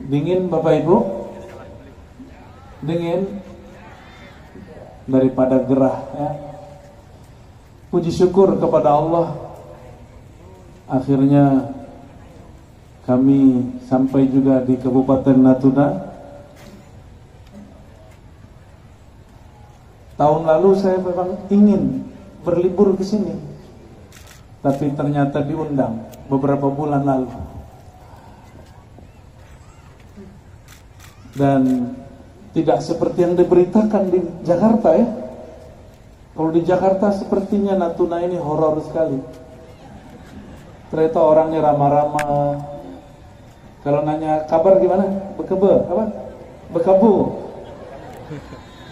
Dingin Bapak Ibu? Dingin daripada gerah ya. Puji syukur kepada Allah, akhirnya kami sampai juga di Kabupaten Natuna. Tahun lalu saya memang ingin berlibur ke sini, tapi ternyata diundang beberapa bulan lalu. Dan tidak seperti yang diberitakan di Jakarta ya. Kalau di Jakarta sepertinya Natuna ini horor sekali. Ternyata orangnya ramah-ramah. Kalau nanya kabar gimana? Bekebe, apa? Bekabu.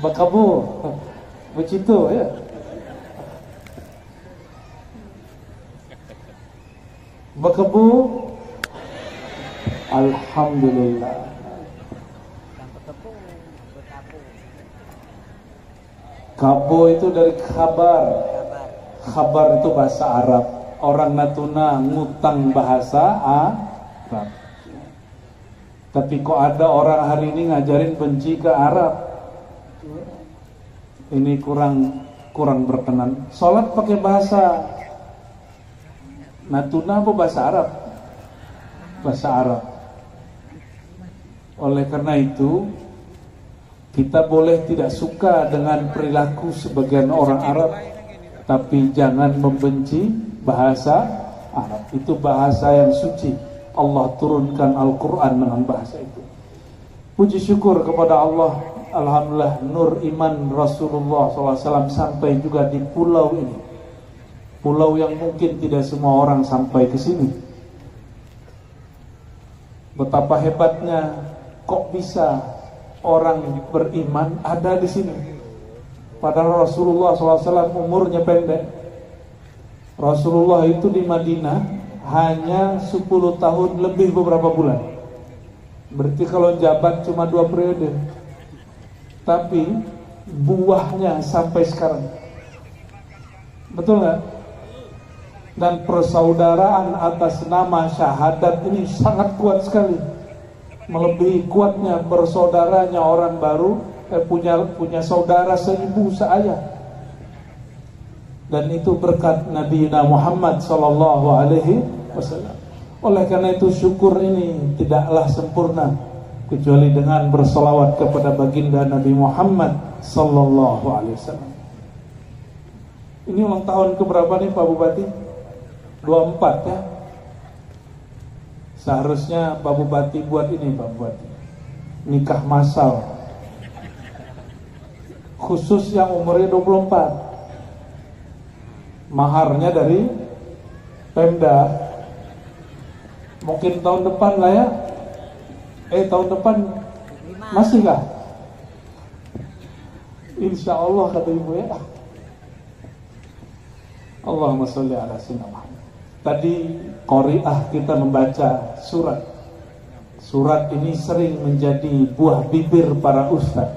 Bekabu. Begitu ya. Bekabu. Alhamdulillah. Kabo itu dari kabar. Kabar itu bahasa Arab. Orang Natuna ngutang bahasa Arab. Tapi kok ada orang hari ini ngajarin benci ke Arab? Ini kurang berkenan. Salat pakai bahasa Natuna apa bahasa Arab? Bahasa Arab. Oleh karena itu, kita boleh tidak suka dengan perilaku sebagian orang Arab, tapi jangan membenci bahasa Arab. Itu bahasa yang suci. Allah turunkan Al-Quran dengan bahasa itu. Puji syukur kepada Allah. Alhamdulillah, nur iman Rasulullah SAW sampai juga di pulau ini. Pulau yang mungkin tidak semua orang sampai ke sini. Betapa hebatnya, kok bisa orang beriman ada di sini. Padahal Rasulullah SAW umurnya pendek. Rasulullah itu di Madinah hanya 10 tahun lebih beberapa bulan. Berarti kalau jabat cuma 2 periode. Tapi buahnya sampai sekarang. Betul nggak? Dan persaudaraan atas nama syahadat ini sangat kuat sekali. Melebihi kuatnya bersaudaranya orang baru punya saudara seibu seayah. Dan itu berkat Nabi Muhammad sallallahu alaihi wasallam. Oleh karena itu syukur ini tidaklah sempurna kecuali dengan bersolawat kepada baginda Nabi Muhammad sallallahu alaihi wasallam. Ini ulang tahun keberapa nih Pak Bupati? 24 ya. Seharusnya Pak Bupati buat ini Pak Bupati, nikah massal khusus yang umurnya 24. Maharnya dari Pemda. Mungkin tahun depan lah ya. Tahun depan masih kah? Insya Allah kata ibu ya. Allahumma sholli ala sayyidina Muhammad. Tadi qari'ah kita membaca surat. Surat ini sering menjadi buah bibir para ustaz.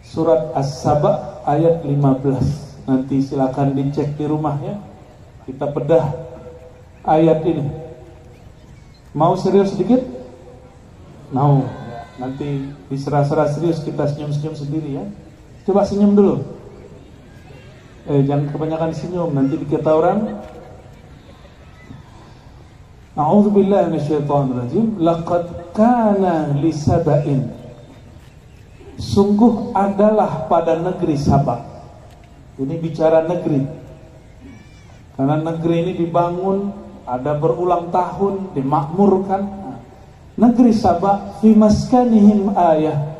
Surat As-Saba ayat 15. Nanti silakan dicek di rumah ya. Kita bedah ayat ini. Mau serius sedikit? Mau. Nanti diserah-serah serius kita senyum-senyum sendiri ya. Coba senyum dulu. Jangan kebanyakan senyum, nanti dikata orang. A'udzubillahi minasyaitonirrajim. Laqad kana li Saba'in. Sungguh adalah pada negeri Sabah. Ini bicara negeri. Karena negeri ini dibangun, ada berulang tahun, dimakmurkan. Negeri Sabah fi maskanihim ayah.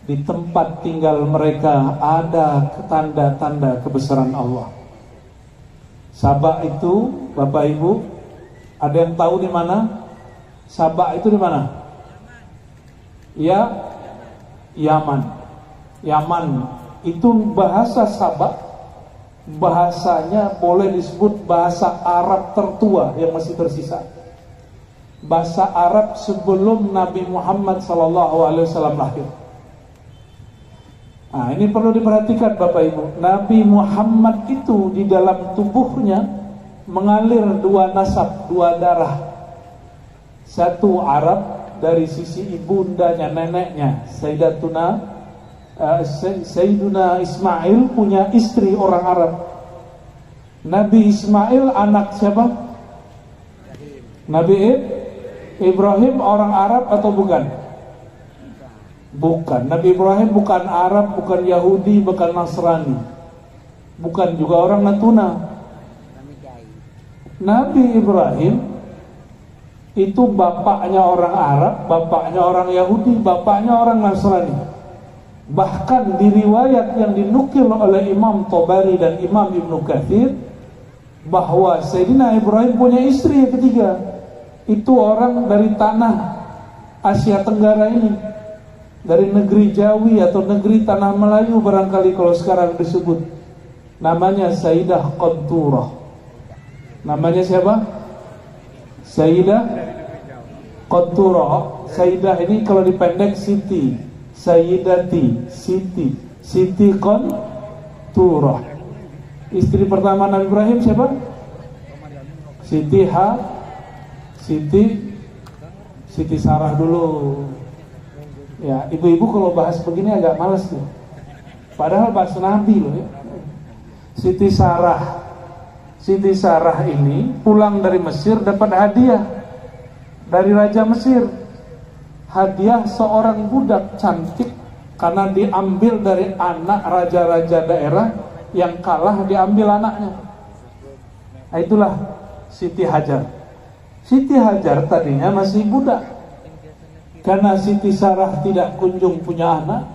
Di tempat tinggal mereka ada tanda-tanda kebesaran Allah. Sabah itu, Bapak Ibu, ada yang tahu di mana? Sabah itu di mana? Ya, Yaman. Yaman itu bahasa Sabah. Bahasanya boleh disebut bahasa Arab tertua yang masih tersisa. Bahasa Arab sebelum Nabi Muhammad SAW lahir. Nah, ini perlu diperhatikan Bapak Ibu. Nabi Muhammad itu di dalam tubuhnya mengalir 2 nasab, 2 darah. Satu Arab, dari sisi ibundanya, neneknya. Sayyiduna Ismail punya istri orang Arab. Nabi Ismail anak siapa? Nabi Ibrahim orang Arab atau bukan? Bukan. Nabi Ibrahim bukan Arab, bukan Yahudi, bukan Nasrani, bukan juga orang Natuna. Nabi Ibrahim itu bapaknya orang Arab, bapaknya orang Yahudi, bapaknya orang Nasrani. Bahkan di riwayat yang dinukil oleh Imam Tabari dan Imam Ibnu Katsir, bahwa Sayyidina Ibrahim punya istri yang ketiga. Itu orang dari tanah Asia Tenggara ini, dari negeri Jawi atau negeri Tanah Melayu barangkali kalau sekarang disebut. Namanya Sayyidah Qanturah. Namanya siapa? Sayyidah Qanturah. Sayyidah ini kalau dipendek Siti, Sayyidati, Siti Qanturah. Istri pertama Nabi Ibrahim siapa? Siti Sarah dulu. Ya, ibu-ibu kalau bahas begini agak malas tuh. Padahal bahas Nabi loh ya. Siti Sarah ini pulang dari Mesir dapat hadiah dari Raja Mesir. Hadiah seorang budak cantik, karena diambil dari anak raja-raja daerah, yang kalah diambil anaknya. Nah, itulah Siti Hajar. Siti Hajar tadinya masih budak. Karena Siti Sarah tidak kunjung punya anak,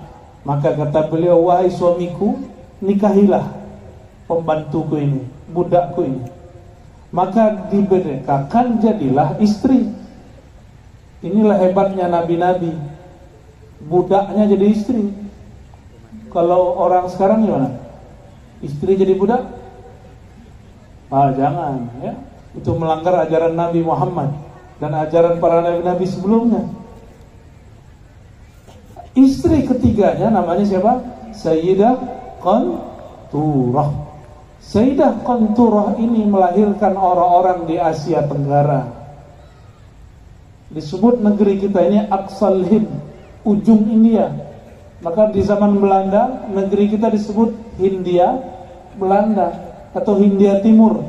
maka kata beliau, wahai suamiku, nikahilah pembantuku ini, budakku ini. Maka diberikan jadilah istri. Inilah hebatnya nabi-nabi, budaknya jadi istri. Kalau orang sekarang gimana? Istri jadi budak? Jangan ya. Itu melanggar ajaran Nabi Muhammad dan ajaran para nabi-nabi sebelumnya. Istri ketiganya namanya siapa? Sayyidah Qanturah. Sayyidah Qanturah ini melahirkan orang-orang di Asia Tenggara. Disebut negeri kita ini Aqsal Hind, ujung India. Maka di zaman Belanda negeri kita disebut Hindia Belanda atau Hindia Timur.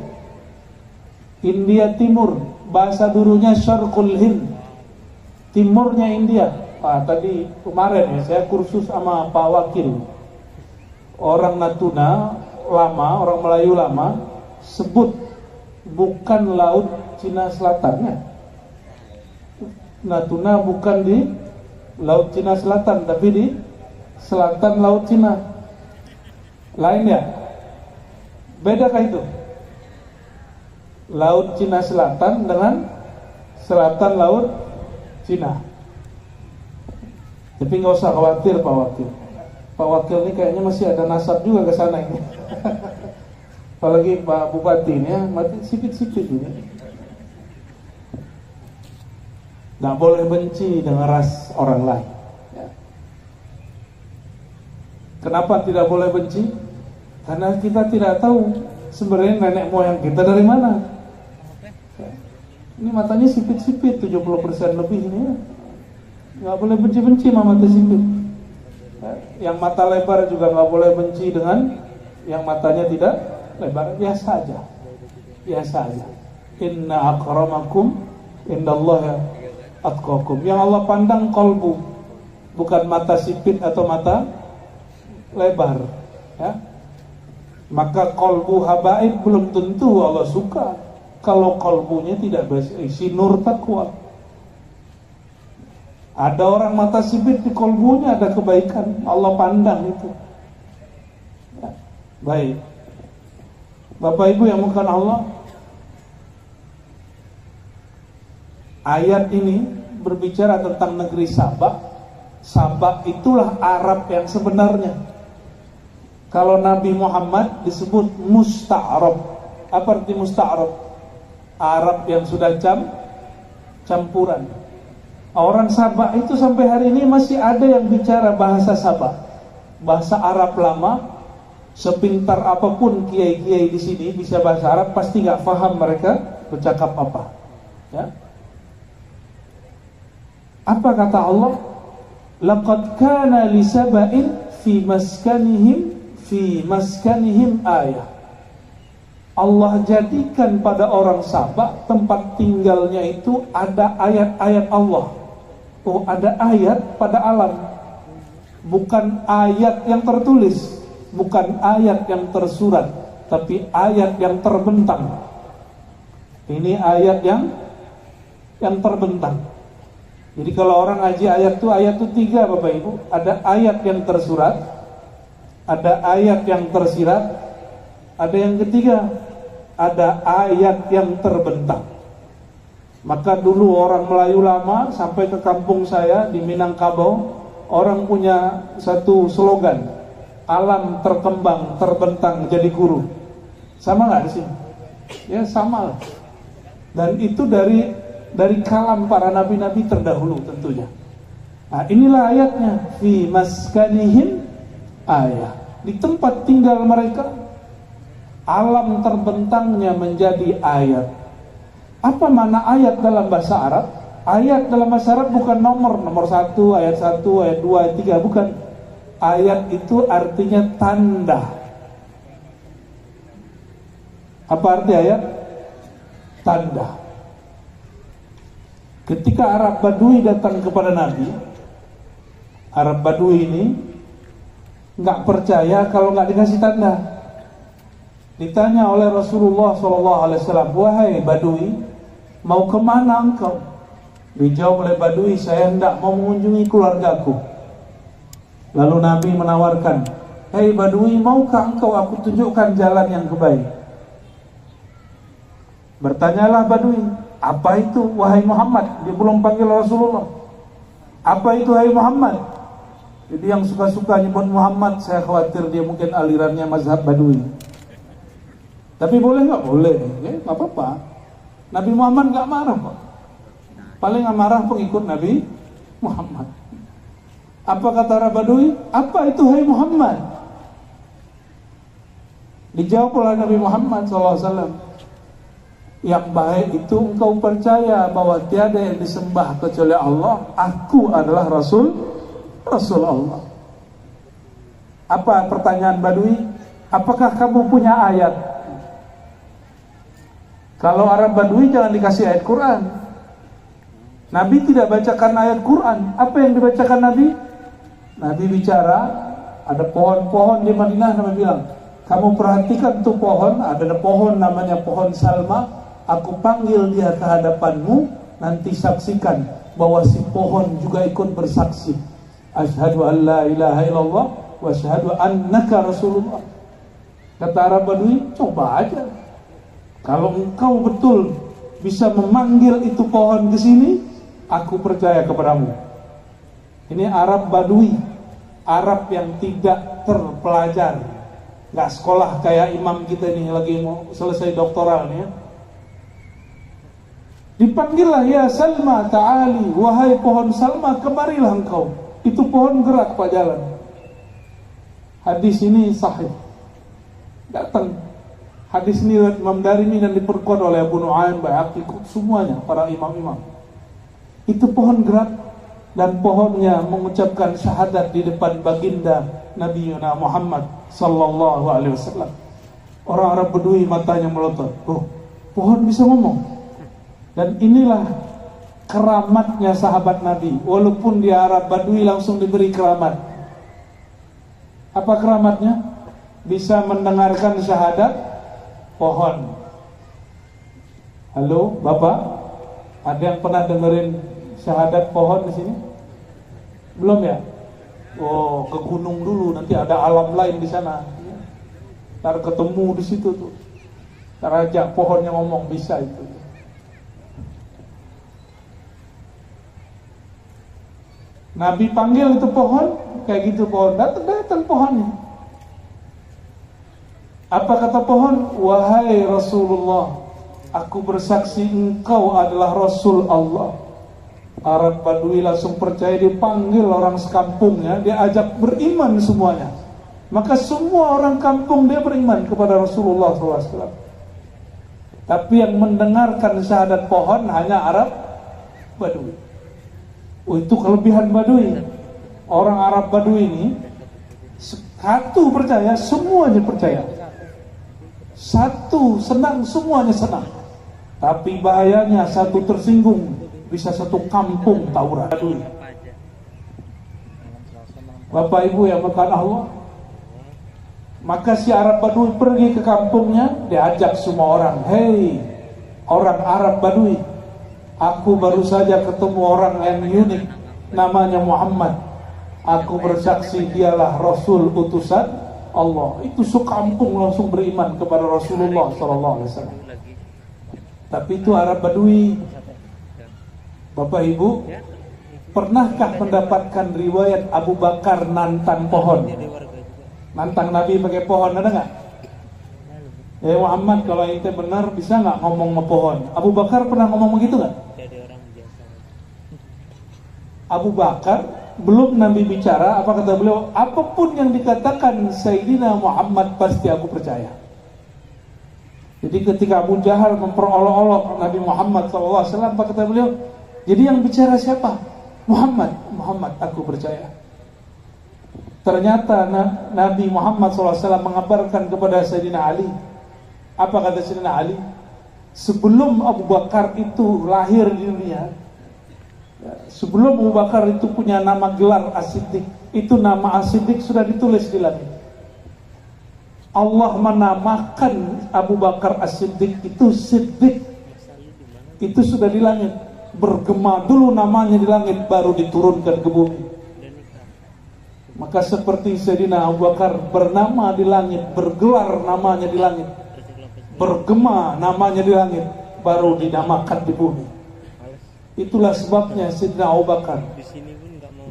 Hindia Timur, bahasa dulunya Syarqul Hind, timurnya India. Tadi kemarin ya saya kursus sama Pak Wakil, orang Natuna lama, orang Melayu lama, sebut bukan laut Cina Selatannya. Natuna bukan di laut Cina Selatan, tapi di selatan laut Cina. Lain ya? Bedakah itu? Laut Cina Selatan dengan selatan laut Cina. Tapi nggak usah khawatir Pak Wakil. Pak Wakil ini kayaknya masih ada nasab juga ke sana ini. Apalagi Pak Bupati ini ya, mati sipit-sipit ini. Nggak boleh benci dengan ras orang lain. Ya. Kenapa tidak boleh benci? Karena kita tidak tahu sebenarnya nenek moyang kita dari mana. Ini matanya sipit-sipit 70% lebih ini ya. Nggak boleh benci-benci sama mata sipit. Yang mata lebar juga nggak boleh benci dengan yang matanya tidak lebar. Biasa aja. Biasa aja. Inna akramakum indallahi atqakum. Yang Allah pandang kolbu, bukan mata sipit atau mata lebar ya. Maka kolbu habaib belum tentu Allah suka kalau kolbunya tidak berisi nur takwa. Ada orang mata sipit di kolbunya ada kebaikan, Allah pandang itu ya. Baik Bapak Ibu yang bukan Allah, ayat ini berbicara tentang negeri Sabak. Sabak itulah Arab yang sebenarnya. Kalau Nabi Muhammad disebut musta'arab. Apa arti musta'arab? Arab yang sudah campuran. Orang Sabak itu sampai hari ini masih ada yang bicara bahasa Sabak, bahasa Arab lama. Sepintar apapun kiai-kiai di sini bisa bahasa Arab, pasti nggak paham mereka bercakap apa. Ya. Apa kata Allah? Laqad kana li saba'in fi maskanihim ayah. Allah jadikan pada orang Sabak tempat tinggalnya itu ada ayat-ayat Allah. Oh, ada ayat pada alam. Bukan ayat yang tertulis, bukan ayat yang tersurat, tapi ayat yang terbentang. Ini ayat yang terbentang. Jadi kalau orang ngaji ayat itu 3 Bapak Ibu. Ada ayat yang tersurat, ada ayat yang tersirat, ada yang ketiga, ada ayat yang terbentang. Maka dulu orang Melayu lama sampai ke kampung saya di Minangkabau, orang punya satu slogan, alam terkembang, terbentang jadi guru. Sama nggak di sini? Ya sama lah. Dan itu dari kalam para nabi-nabi terdahulu tentunya. Nah, inilah ayatnya, fi maskanihim ayah. Di tempat tinggal mereka, alam terbentangnya menjadi ayat. Apa makna ayat dalam bahasa Arab? Ayat dalam bahasa Arab bukan nomor 1, ayat 1, ayat 2, ayat 3, bukan. Ayat itu artinya tanda. Apa arti ayat? Tanda. Ketika Arab Badui datang kepada Nabi, Arab Badui ini nggak percaya kalau nggak dikasih tanda. Ditanya oleh Rasulullah SAW, wahai Badui, mau kemana engkau? Dijawab oleh Badui, saya hendak mau mengunjungi keluargaku. Lalu Nabi menawarkan, hei Badui, maukah engkau aku tunjukkan jalan yang kebaik? Bertanyalah Badui, apa itu wahai Muhammad? Dia belum panggil Rasulullah. Apa itu wahai Muhammad? Jadi yang suka-suka nyebut Muhammad, saya khawatir dia mungkin alirannya mazhab Badui. Tapi boleh nggak? Boleh, ya, nggak apa-apa. Nabi Muhammad nggak marah kok. Paling nggak marah pengikut Nabi Muhammad. Apa kata Arab Badui? Apa itu hai Muhammad? Dijawab oleh Nabi Muhammad SAW, yang baik itu engkau percaya bahwa tiada yang disembah kecuali Allah. Aku adalah Rasul Allah. Apa pertanyaan Badui? Apakah kamu punya ayat? Kalau Arab Badui jangan dikasih ayat Quran. Nabi tidak bacakan ayat Quran. Apa yang dibacakan Nabi? Nabi bicara, ada pohon-pohon di Madinah. Nabi bilang, kamu perhatikan tuh pohon. Ada pohon namanya pohon Salma. Aku panggil dia ke hadapanmu. Nanti saksikan bahwa si pohon juga ikut bersaksi. Asyhadu an la ilaha illallah wa asyhadu annaka Rasulullah. Kata Arab Badui, coba aja. Kalau engkau betul bisa memanggil itu pohon ke sini, aku percaya kepadamu. Ini Arab Badui, Arab yang tidak terpelajar, nggak sekolah kayak imam kita ini lagi mau selesai doktoral nih ya. Dipanggillah, ya Salma ta'ali, wahai pohon Salma, kemarilah engkau. Itu pohon gerak pak jalan. Hadis ini sahih. Datang hadis ini Imam Darimi dan diperkuat oleh Abu Nu'aim, Baihaqi, semuanya para imam-imam. Itu pohon gerak dan pohonnya mengucapkan syahadat di depan baginda Nabi Muhammad sallallahu alaihi wasallam. Orang Arab Badui matanya melotot. Oh, pohon bisa ngomong. Dan inilah keramatnya sahabat Nabi. Walaupun dia Arab Badui langsung diberi keramat. Apa keramatnya? Bisa mendengarkan syahadat pohon. Halo, Bapak? Ada yang pernah dengerin syahadat pohon di sini? Belum ya? Oh, ke gunung dulu, nanti ada alam lain di sana. Ntar ketemu di situ tuh. Ntar ajak pohonnya ngomong, bisa itu. Nabi panggil itu pohon, kayak gitu pohon, datang pohonnya. Apa kata pohon? Wahai Rasulullah, aku bersaksi engkau adalah Rasul Allah. Arab Badui langsung percaya, dipanggil orang sekampungnya, dia ajak beriman semuanya. Maka semua orang kampung dia beriman kepada Rasulullah SAW. Tapi yang mendengarkan syahadat pohon hanya Arab Badui. Oh, itu kelebihan Baduy. Orang Arab Baduy ini satu percaya, semuanya percaya. Satu senang, semuanya senang. Tapi bahayanya satu tersinggung, bisa satu kampung tawuran. Baduy. Bapak Ibu yang berkahan Allah, maka si Arab Baduy pergi ke kampungnya, diajak semua orang. Hei, orang Arab Baduy, aku baru saja ketemu orang yang unik, namanya Muhammad. Aku bersaksi dialah Rasul utusan Allah. Itu sekampung langsung beriman kepada Rasulullah SAW. Tapi itu Arab Baduy. Bapak Ibu, pernahkah mendapatkan riwayat Abu Bakar nantang pohon? Nantang Nabi pakai pohon, ada nggak? Ya Muhammad, kalau itu benar bisa nggak ngomong sama pohon? Abu Bakar pernah ngomong begitu nggak? Abu Bakar belum Nabi bicara, apa kata beliau? Apapun yang dikatakan Sayyidina Muhammad pasti aku percaya. Jadi ketika Abu Jahal memperolok-olok Nabi Muhammad SAW, apa kata beliau? Jadi yang bicara siapa? Muhammad. Muhammad, aku percaya. Ternyata Nabi Muhammad SAW mengabarkan kepada Sayyidina Ali. Apa kata Sayyidina Ali? Sebelum Abu Bakar itu lahir di dunia, sebelum Abu Bakar itu punya nama gelar As-Siddiq, itu nama As-Siddiq sudah ditulis di langit. Allah menamakan Abu Bakar As-Siddiq itu Siddiq. Itu sudah di langit. Bergema dulu namanya di langit, baru diturunkan ke bumi. Maka seperti Sayyidina Abu Bakar bernama di langit, bergelar namanya di langit, bergema namanya di langit, baru dinamakan di bumi. Itulah sebabnya Sayyidina Abu Bakar,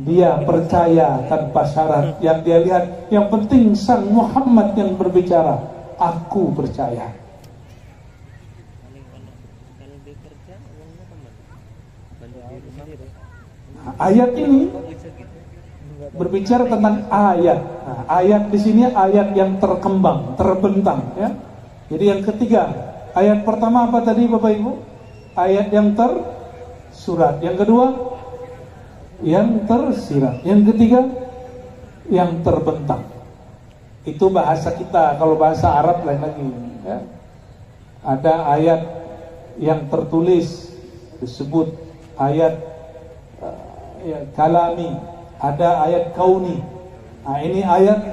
dia percaya tanpa syarat. Yang dia lihat, yang penting sang Muhammad yang berbicara, aku percaya. Ayat ini berbicara tentang ayat. Nah, ayat di sini ayat yang terkembang, terbentang, ya. Jadi yang ketiga, ayat pertama apa tadi Bapak Ibu? Ayat yang tersurat. Yang kedua, yang tersirat. Yang ketiga, yang terbentang. Itu bahasa kita. Kalau bahasa Arab lain lagi, ya. Ada ayat yang tertulis disebut ayat ya, kalami. Ada ayat kauni. Nah, ini ayat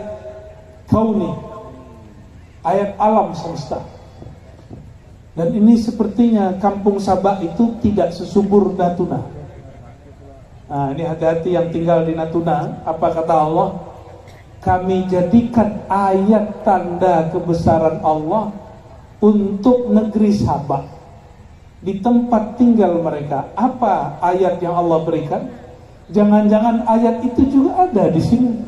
kauni, ayat alam semesta. Dan ini sepertinya kampung Sabak itu tidak sesubur Natuna. Nah, ini hati-hati yang tinggal di Natuna. Apa kata Allah? Kami jadikan ayat tanda kebesaran Allah untuk negeri Sabak, di tempat tinggal mereka. Apa ayat yang Allah berikan? Jangan-jangan ayat itu juga ada di sini.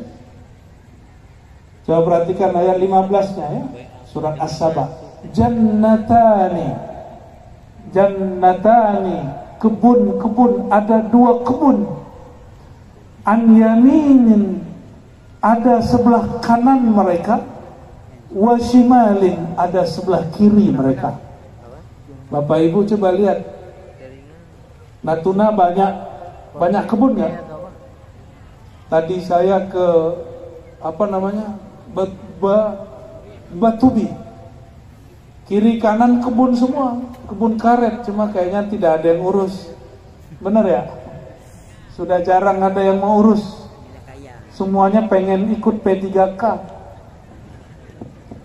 Coba perhatikan ayat 15-nya, ya. Surat As-Saba. Jannatani, jannatani, kebun-kebun, ada dua kebun. An yaminin, ada sebelah kanan mereka. Wa shimalin, ada sebelah kiri mereka. Bapak Ibu coba lihat, Natuna banyak kebun ya. Tadi saya ke Batubi, kiri kanan kebun semua, kebun karet, cuma kayaknya tidak ada yang urus. Benar ya? Sudah jarang ada yang mau urus. Semuanya pengen ikut P3K.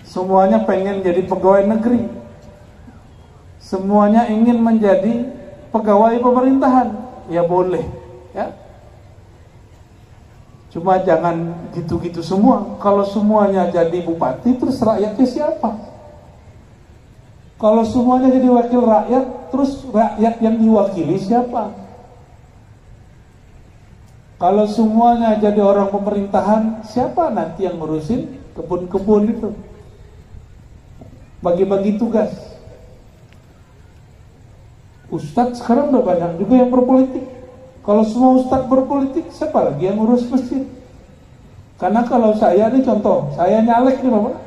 Semuanya pengen jadi pegawai negeri. Semuanya ingin menjadi pegawai pemerintahan. Ya boleh, ya. Cuma jangan gitu-gitu semua. Kalau semuanya jadi bupati, terus rakyatnya siapa? Kalau semuanya jadi wakil rakyat, terus rakyat yang diwakili siapa? Kalau semuanya jadi orang pemerintahan, siapa nanti yang ngurusin kebun-kebun itu? Bagi-bagi tugas. Ustadz sekarang udah banyak juga yang berpolitik. Kalau semua ustadz berpolitik, siapa lagi yang ngurus masjid? Karena kalau saya, ini contoh, saya nyalek nih Bapak,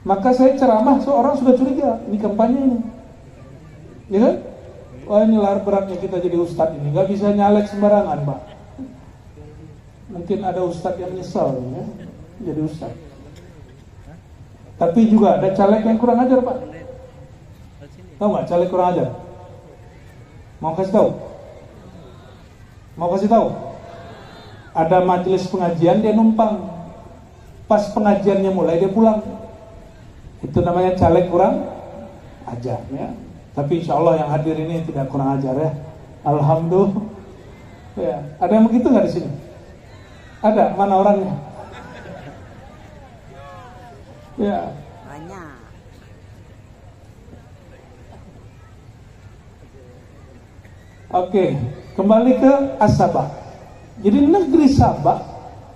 maka saya ceramah, seorang sudah curiga, ini kampanye ini, ya kan? Wah, ini beratnya kita jadi ustadz ini, nggak bisa nyalek sembarangan, Pak. Mungkin ada ustadz yang nyesal ya, jadi ustadz. Tapi juga ada caleg yang kurang ajar, Pak. Tahu nggak caleg kurang ajar? Mau kasih tahu? Mau kasih tahu? Ada majelis pengajian, dia numpang. Pas pengajiannya mulai, dia pulang. Itu namanya caleg kurang ajar ya. Tapi insya Allah yang hadir ini tidak kurang ajar ya. Alhamdulillah ya. Ada yang begitu nggak di sini? Ada? Mana orangnya? Ya. Banyak. Oke, kembali ke As-Sabah. Jadi negeri Sabah,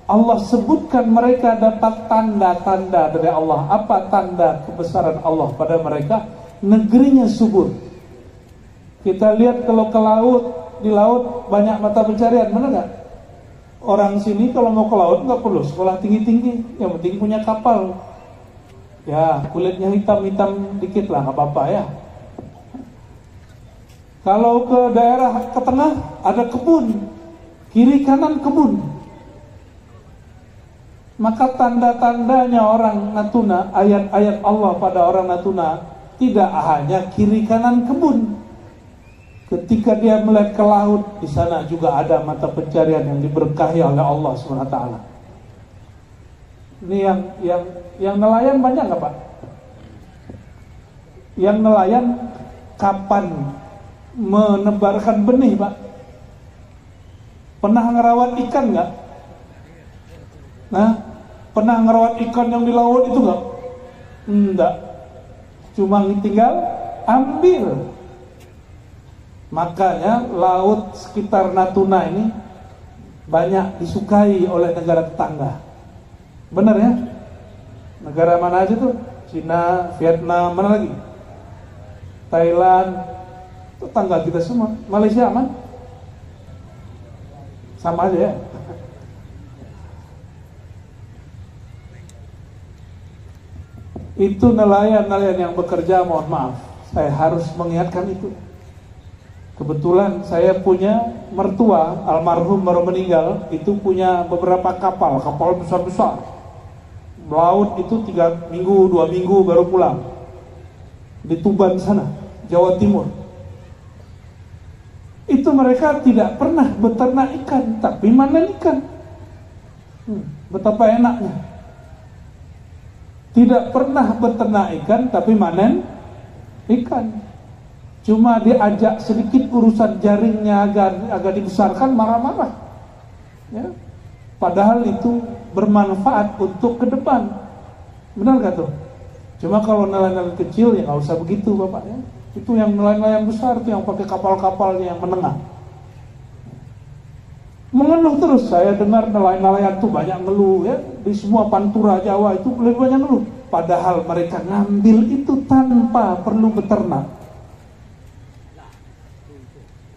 Allah sebutkan mereka dapat tanda-tanda dari Allah. Apa tanda kebesaran Allah pada mereka? Negerinya subur. Kita lihat kalau ke laut, di laut banyak mata pencarian, mana nggak? Orang sini kalau mau ke laut nggak perlu sekolah tinggi-tinggi, yang penting punya kapal. Ya kulitnya hitam-hitam dikit lah, nggak apa-apa ya. Kalau ke daerah ke tengah ada kebun, kiri kanan kebun. Maka tanda-tandanya orang Natuna, ayat-ayat Allah pada orang Natuna tidak hanya kiri kanan kebun. Ketika dia melihat ke laut, di sana juga ada mata pencarian yang diberkahi oleh Allah SWT. Ini yang nelayan banyak nggak, Pak? Yang nelayan kapan menebarkan benih, Pak? Pernah ngerawat ikan nggak? Nah, pernah ngerawat ikan yang di laut itu nggak? Enggak. Cuma tinggal ambil. Makanya laut sekitar Natuna ini banyak disukai oleh negara tetangga. Benar ya? Negara mana aja tuh? Cina, Vietnam, mana lagi? Thailand, tetangga kita semua. Malaysia aman? Sama aja ya. Itu nelayan-nelayan yang bekerja, mohon maaf, saya harus mengingatkan itu. Kebetulan saya punya mertua, almarhum baru meninggal, itu punya beberapa kapal besar-besar. Melaut itu 3 minggu, 2 minggu baru pulang. Di Tuban sana, Jawa Timur. Itu mereka tidak pernah beternak ikan, tapi manen ikan. Betapa enaknya. Tidak pernah beternak ikan, tapi manen ikan. Cuma diajak sedikit urusan jaringnya agak dibesarkan, marah-marah. Ya. Padahal itu bermanfaat untuk ke depan. Benar gak tuh? Cuma kalau nelayan-nelayan kecil ya nggak usah begitu, Bapak ya. Itu yang nelayan-nelayan besar tuh yang pakai kapal-kapalnya yang menengah. Mengeluh terus, saya dengar nelayan-nelayan tuh banyak ngeluh ya. Di semua pantura Jawa itu lebih banyak ngeluh. Padahal mereka ngambil itu tanpa perlu beternak.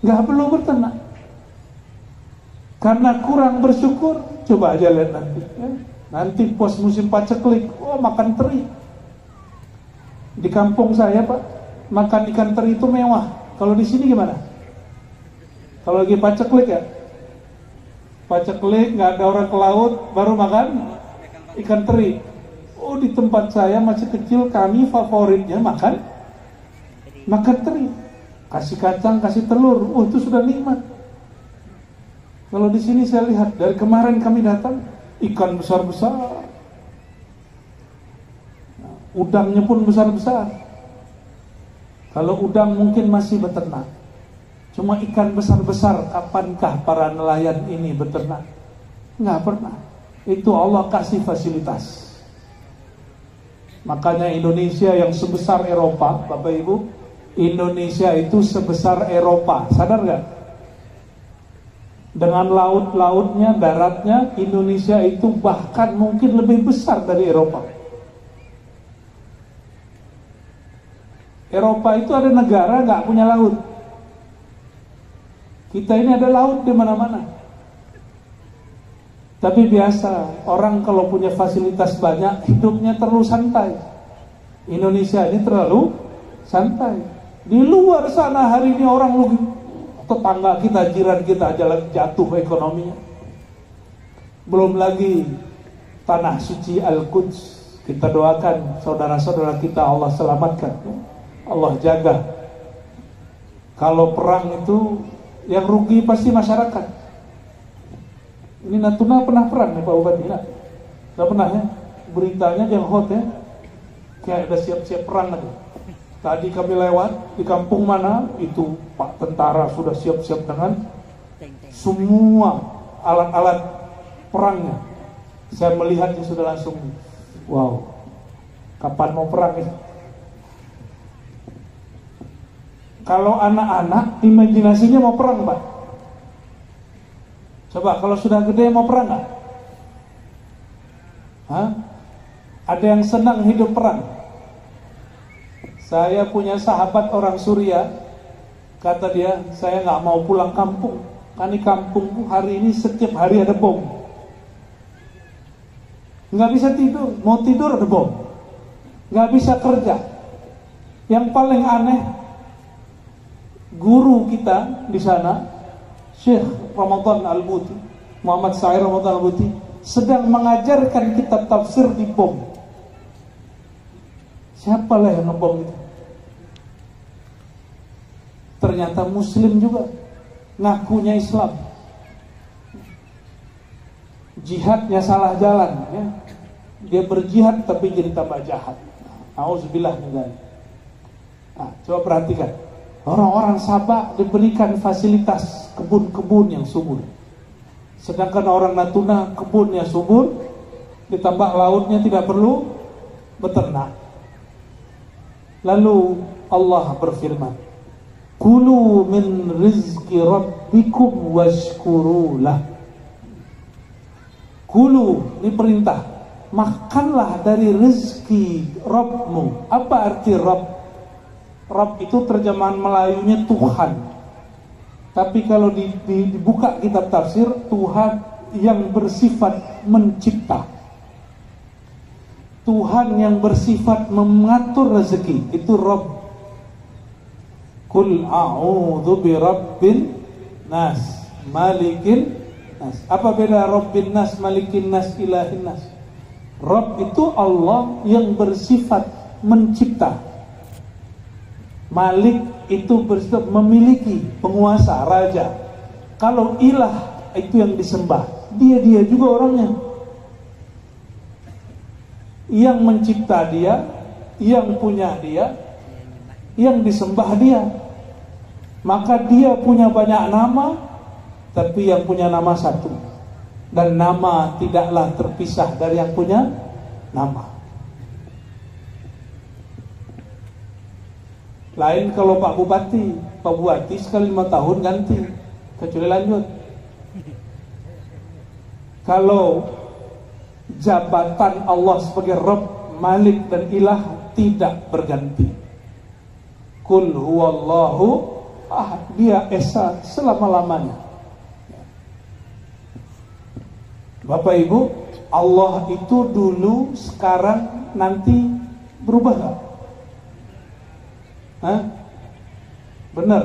Gak perlu beternak. Karena kurang bersyukur, coba aja lihat nanti ya. Nanti pos musim paceklik, makan teri. Di kampung saya, Pak, makan ikan teri itu mewah. Kalau di sini gimana? Kalau lagi paceklik ya, paceklik, nggak ada orang ke laut, baru makan ikan teri. Oh, di tempat saya masih kecil, kami favoritnya makan teri. Kasih kacang, kasih telur, itu sudah nikmat. Kalau di sini saya lihat dari kemarin kami datang, ikan besar-besar, udangnya pun besar-besar. Kalau udang mungkin masih beternak. Cuma ikan besar-besar, kapankah para nelayan ini beternak? Nggak pernah. Itu Allah kasih fasilitas. Makanya Indonesia yang sebesar Eropa, Bapak Ibu, Indonesia itu sebesar Eropa. Sadar nggak? Dengan laut-lautnya, daratnya, Indonesia itu bahkan mungkin lebih besar dari Eropa. Eropa itu ada negara nggak punya laut. Kita ini ada laut di mana-mana. Tapi biasa, orang kalau punya fasilitas banyak, hidupnya terlalu santai. Indonesia ini terlalu santai. Di luar sana hari ini orang tetangga kita, jiran kita aja lagi jatuh ekonominya. Belum lagi tanah suci Al-Quds. Kita doakan saudara-saudara kita Allah selamatkan, Allah jaga. Kalau perang itu yang rugi pasti masyarakat. Ini Natuna pernah perang nih Pak Bupati? Nggak pernah ya? Beritanya yang hot ya, kayak ada siap-siap perang lagi. Tadi kami lewat di kampung mana, itu Pak tentara sudah siap-siap dengan semua alat-alat perangnya. Saya melihatnya sudah langsung, wow, kapan mau perang ini? Kalau anak-anak imajinasinya mau perang Pak. Coba kalau sudah gede mau perang nggak? Hah? Ada yang senang hidup perang? Saya punya sahabat orang Suriah, kata dia, saya nggak mau pulang kampung, karena di kampungku hari ini setiap hari ada bom. Nggak bisa tidur, mau tidur ada bom, nggak bisa kerja. Yang paling aneh, guru kita di sana, Syekh Ramadan Al-Buti, Muhammad Sair Ramadan Al-Buti, sedang mengajarkan kitab tafsir di bom. Siapalah yang ngebom itu? Ternyata Muslim juga, ngakunya Islam. Jihadnya salah jalan ya. Dia berjihad tapi jadi tambah jahat. Auzubillah min dzalik. Nah, coba perhatikan. Orang-orang Sabah diberikan fasilitas kebun-kebun yang subur. Sedangkan orang Natuna kebunnya subur, ditambah lautnya tidak perlu beternak. Lalu Allah berfirman, kulu min rizki rabbikum washkurulah. Kulu, ini perintah, makanlah dari rezeki Rabbmu. Apa arti Rabb? Rabb itu terjemahan Melayunya Tuhan. Tapi kalau dibuka kitab tafsir, Tuhan yang bersifat mencipta, Tuhan yang bersifat mengatur rezeki, itu Rabb. Kul a'udzu birabbin nas, malikin nas. Apa beda Rabbin nas, malikin nas, ilahin nas? Rabb itu Allah yang bersifat mencipta. Malik itu bersifat memiliki, penguasa, raja. Kalau ilah itu yang disembah, dia juga orangnya. Yang mencipta dia, yang punya dia, yang disembah dia. Maka dia punya banyak nama, tapi yang punya nama satu. Dan nama tidaklah terpisah dari yang punya nama. Lain kalau Pak Bupati sekali 5 tahun ganti, kecuali lanjut. Kalau jabatan Allah sebagai Rabb, Malik dan Ilah tidak berganti. Kul huwallahu ahad, dia esa selama-lamanya. Bapak Ibu, Allah itu dulu, sekarang, nanti berubah gak? Hah? Benar?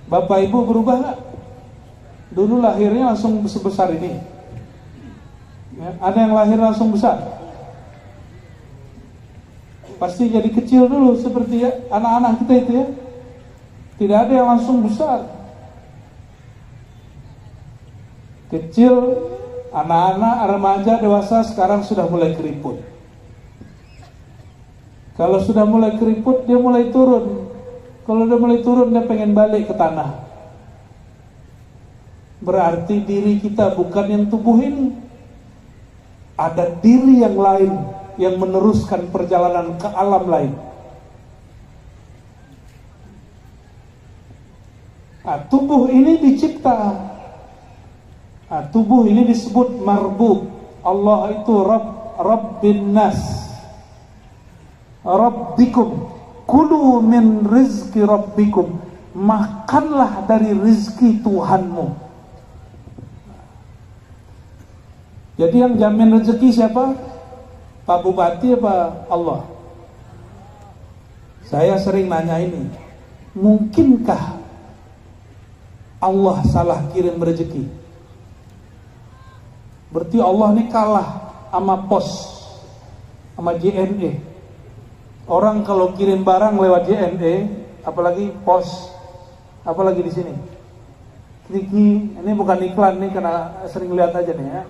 Bapak Ibu berubah gak? Dulu lahirnya langsung sebesar ini ya, ada yang lahir langsung besar? Pasti jadi kecil dulu, seperti ya anak-anak kita itu ya. Tidak ada yang langsung besar. Kecil, anak-anak, remaja, dewasa, sekarang sudah mulai keriput. Kalau sudah mulai keriput, dia mulai turun. Kalau dia mulai turun, dia pengen balik ke tanah. Berarti diri kita bukan yang tubuh ini. Ada diri yang lain yang meneruskan perjalanan ke alam lain. Nah, tubuh ini dicipta. Nah, tubuh ini disebut marbub. Allah itu Rabbin nas, Rabbikum. Kulu min rizki Rabbikum. Makanlah dari rizki Tuhanmu. Jadi yang jamin rezeki siapa? Pak Bupati apa Allah? Saya sering nanya ini. Mungkinkah Allah salah kirim rezeki? Berarti Allah ini kalah sama pos, sama JNE. Orang kalau kirim barang lewat JNE, apalagi pos, apalagi di sini. Triki, ini bukan iklan nih karena sering lihat aja nih ya.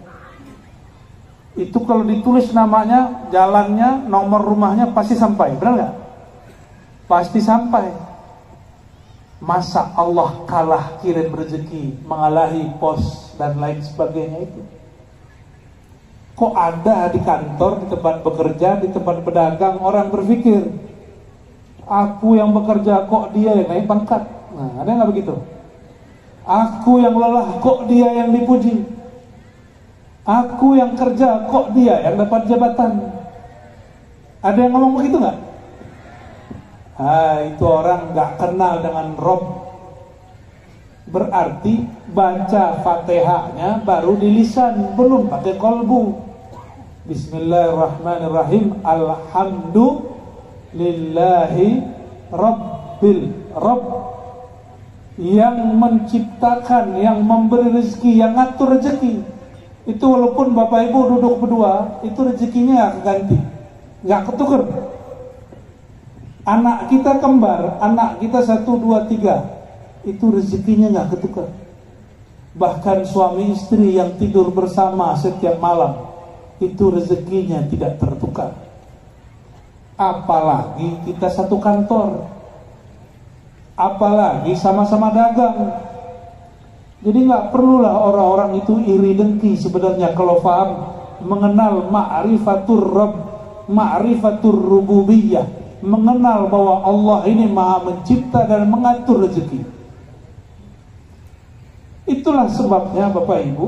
Itu kalau ditulis namanya, jalannya, nomor rumahnya pasti sampai, benar nggak? Pasti sampai. Masa Allah kalah kirim rezeki, mengalahi pos dan lain sebagainya itu? Kok ada di kantor, di tempat bekerja, di tempat pedagang, orang berpikir, aku yang bekerja kok dia yang naik pangkat? Nah, ada nggak begitu? Aku yang lelah kok dia yang dipuji? Aku yang kerja kok dia yang dapat jabatan? Ada yang ngomong begitu nggak? Itu orang nggak kenal dengan Rob. Berarti baca Fatihahnya baru di lisan, belum pakai kolbu. Bismillahirrahmanirrahim. Alhamdulillahi Rabbil Rabb, yang menciptakan, yang memberi rezeki, yang ngatur rezeki. Itu walaupun bapak ibu duduk berdua, itu rezekinya nggak ganti, nggak ketukar. Anak kita kembar, anak kita 1, 2, 3, itu rezekinya nggak ketukar. Bahkan suami istri yang tidur bersama setiap malam, itu rezekinya tidak tertukar. Apalagi kita satu kantor, apalagi sama-sama dagang. Jadi nggak perlulah orang-orang itu iri dengki sebenarnya kalau paham mengenal ma'rifatur Rabb, ma'rifatur rububiyah, mengenal bahwa Allah ini maha mencipta dan mengatur rezeki. Itulah sebabnya Bapak Ibu,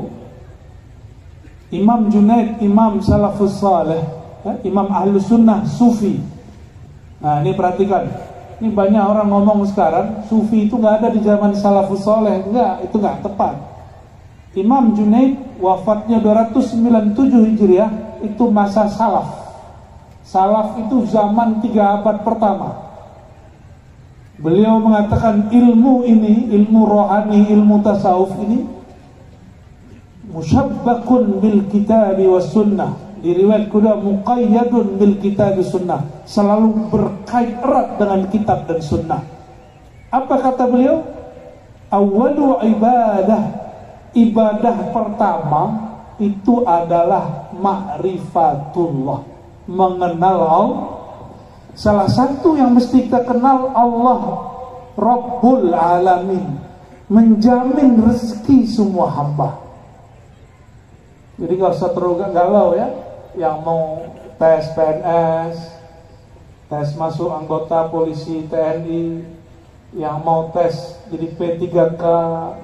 Imam Junaid, Imam Salafus Saleh, Imam Ahlus Sunnah, Sufi. Nah ini perhatikan, ini banyak orang ngomong sekarang Sufi itu gak ada di zaman Salafus Saleh. Enggak, itu gak tepat. Imam Junaid wafatnya 297 Hijriah, itu masa Salaf. Salaf itu zaman 3 abad pertama. Beliau mengatakan ilmu ini, ilmu rohani, ilmu tasawuf ini musyabbakun bil kitabi was sunnah. Di riwayat kuda muqayyadun bil kitabi sunnah, selalu berkait erat dengan kitab dan sunnah. Apa kata beliau? Awwalu ibadah, ibadah pertama itu adalah ma'rifatullah, mengenal Allah. Salah satu yang mesti kita kenal, Allah Rabbul Alamin, menjamin rezeki semua hamba. Jadi gak usah terlalu galau ya, yang mau tes PNS, tes masuk anggota polisi TNI, yang mau tes jadi P3K,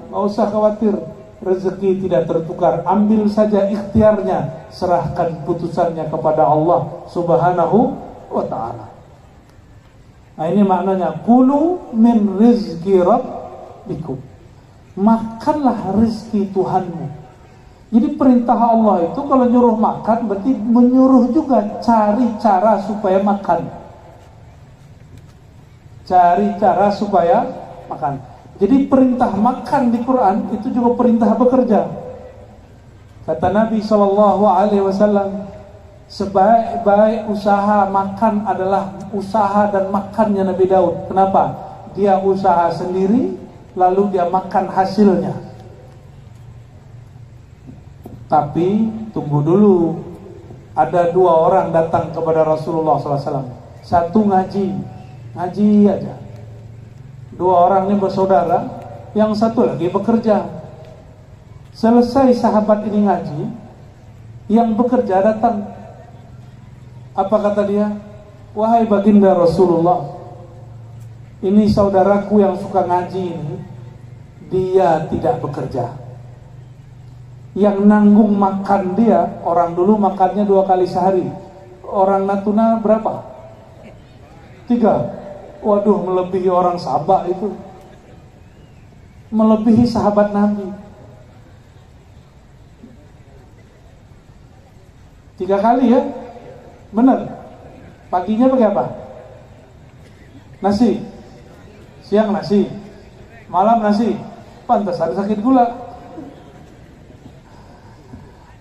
gak usah khawatir, rezeki tidak tertukar. Ambil saja ikhtiarnya, serahkan putusannya kepada Allah Subhanahu wa ta'ala. Nah ini maknanya, kulu min rizki rabbikum, makanlah rezeki Tuhanmu. Jadi perintah Allah itu kalau nyuruh makan berarti menyuruh juga cari cara supaya makan. Cari cara supaya makan. Jadi perintah makan di Quran itu juga perintah bekerja. Kata Nabi SAW, sebaik-baik usaha makan adalah usaha dan makannya Nabi Daud. Kenapa? Dia usaha sendiri, lalu dia makan hasilnya. Tapi tunggu dulu, ada 2 orang datang kepada Rasulullah SAW. Satu ngaji aja. 2 orang ini bersaudara, yang satu lagi bekerja. Selesai sahabat ini ngaji, yang bekerja datang. Apa kata dia? Wahai baginda Rasulullah, ini saudaraku yang suka ngaji ini, dia tidak bekerja. Yang nanggung makan dia, orang dulu makannya 2 kali sehari. Orang Natuna berapa? 3. Waduh, melebihi orang Sabah itu, melebihi sahabat Nabi. 3 kali ya, benar. Paginya pakai apa? Nasi. siang nasi, malam nasi, pantas ada sakit gula.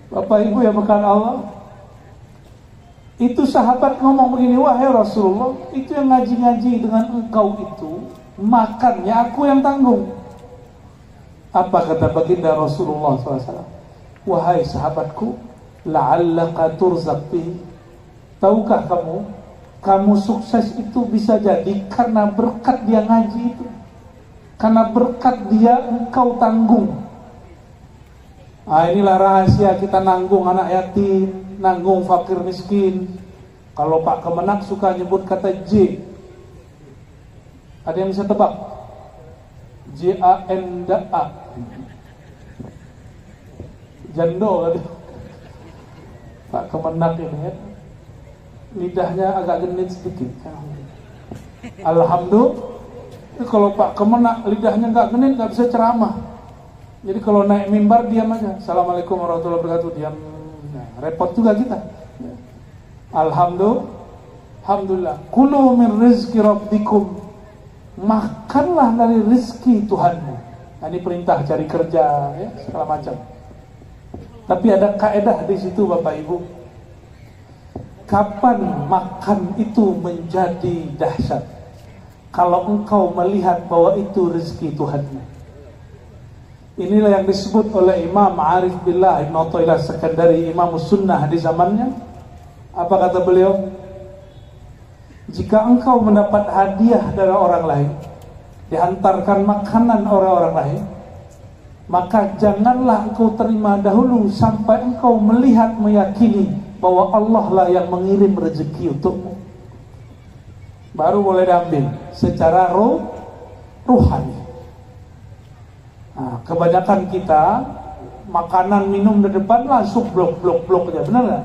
Bapak Ibu yang berkahan Allah, itu sahabat ngomong begini, wahai Rasulullah, itu yang ngaji-ngaji dengan engkau itu, makannya aku yang tanggung. Apa kata baginda Rasulullah SAW? Wahai sahabatku, la'allaka turzaq bihi. Tahukah kamu sukses itu bisa jadi karena berkat dia ngaji itu, karena berkat dia engkau tanggung. Inilah rahasia kita nanggung anak yatim, nanggung fakir miskin. Kalau Pak Kemenak suka nyebut kata J, ada yang bisa tebak? J-A-N-D-A, jando kan? Pak Kemenak ini ya, lidahnya agak genit sedikit. Alhamdulillah, kalau Pak Kemenak lidahnya nggak genit, nggak bisa ceramah. Jadi kalau naik mimbar diam aja. Assalamualaikum warahmatullahi wabarakatuh, diam. Nah, repot juga kita. Alhamdulillah. Kulu min rizki rabbikum. Makanlah dari rizki Tuhanmu. Nah, ini perintah cari kerja, ya, segala macam. Tapi ada kaedah di situ Bapak Ibu. Kapan makan itu menjadi dahsyat? Kalau engkau melihat bahwa itu rezeki Tuhanmu. Inilah yang disebut oleh Imam Arif Billah Ibn Athillah Sekandari, Imam Sunnah di zamannya. Apa kata beliau? Jika engkau mendapat hadiah dari orang lain, dihantarkan makanan orang lain, maka janganlah engkau terima dahulu sampai engkau melihat, meyakini bahwa Allah lah yang mengirim rezeki untukmu. Baru boleh diambil secara ruhani. Nah, kebanyakan kita makanan minum di depan langsung blok aja, benar nggak?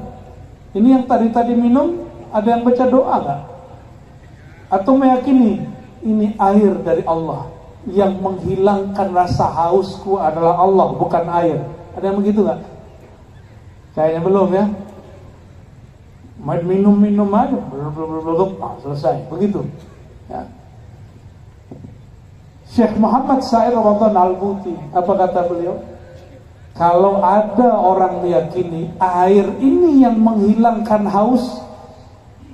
Ini yang tadi minum, ada yang baca doa nggak? Atau meyakini ini air dari Allah, yang menghilangkan rasa hausku adalah Allah, bukan air. Ada yang begitu nggak? Kayaknya belum ya. Main minum aja, belum, selesai, begitu. Ya. Syekh Muhammad Said Al-Buti, apa kata beliau? Kalau ada orang meyakini air ini yang menghilangkan haus,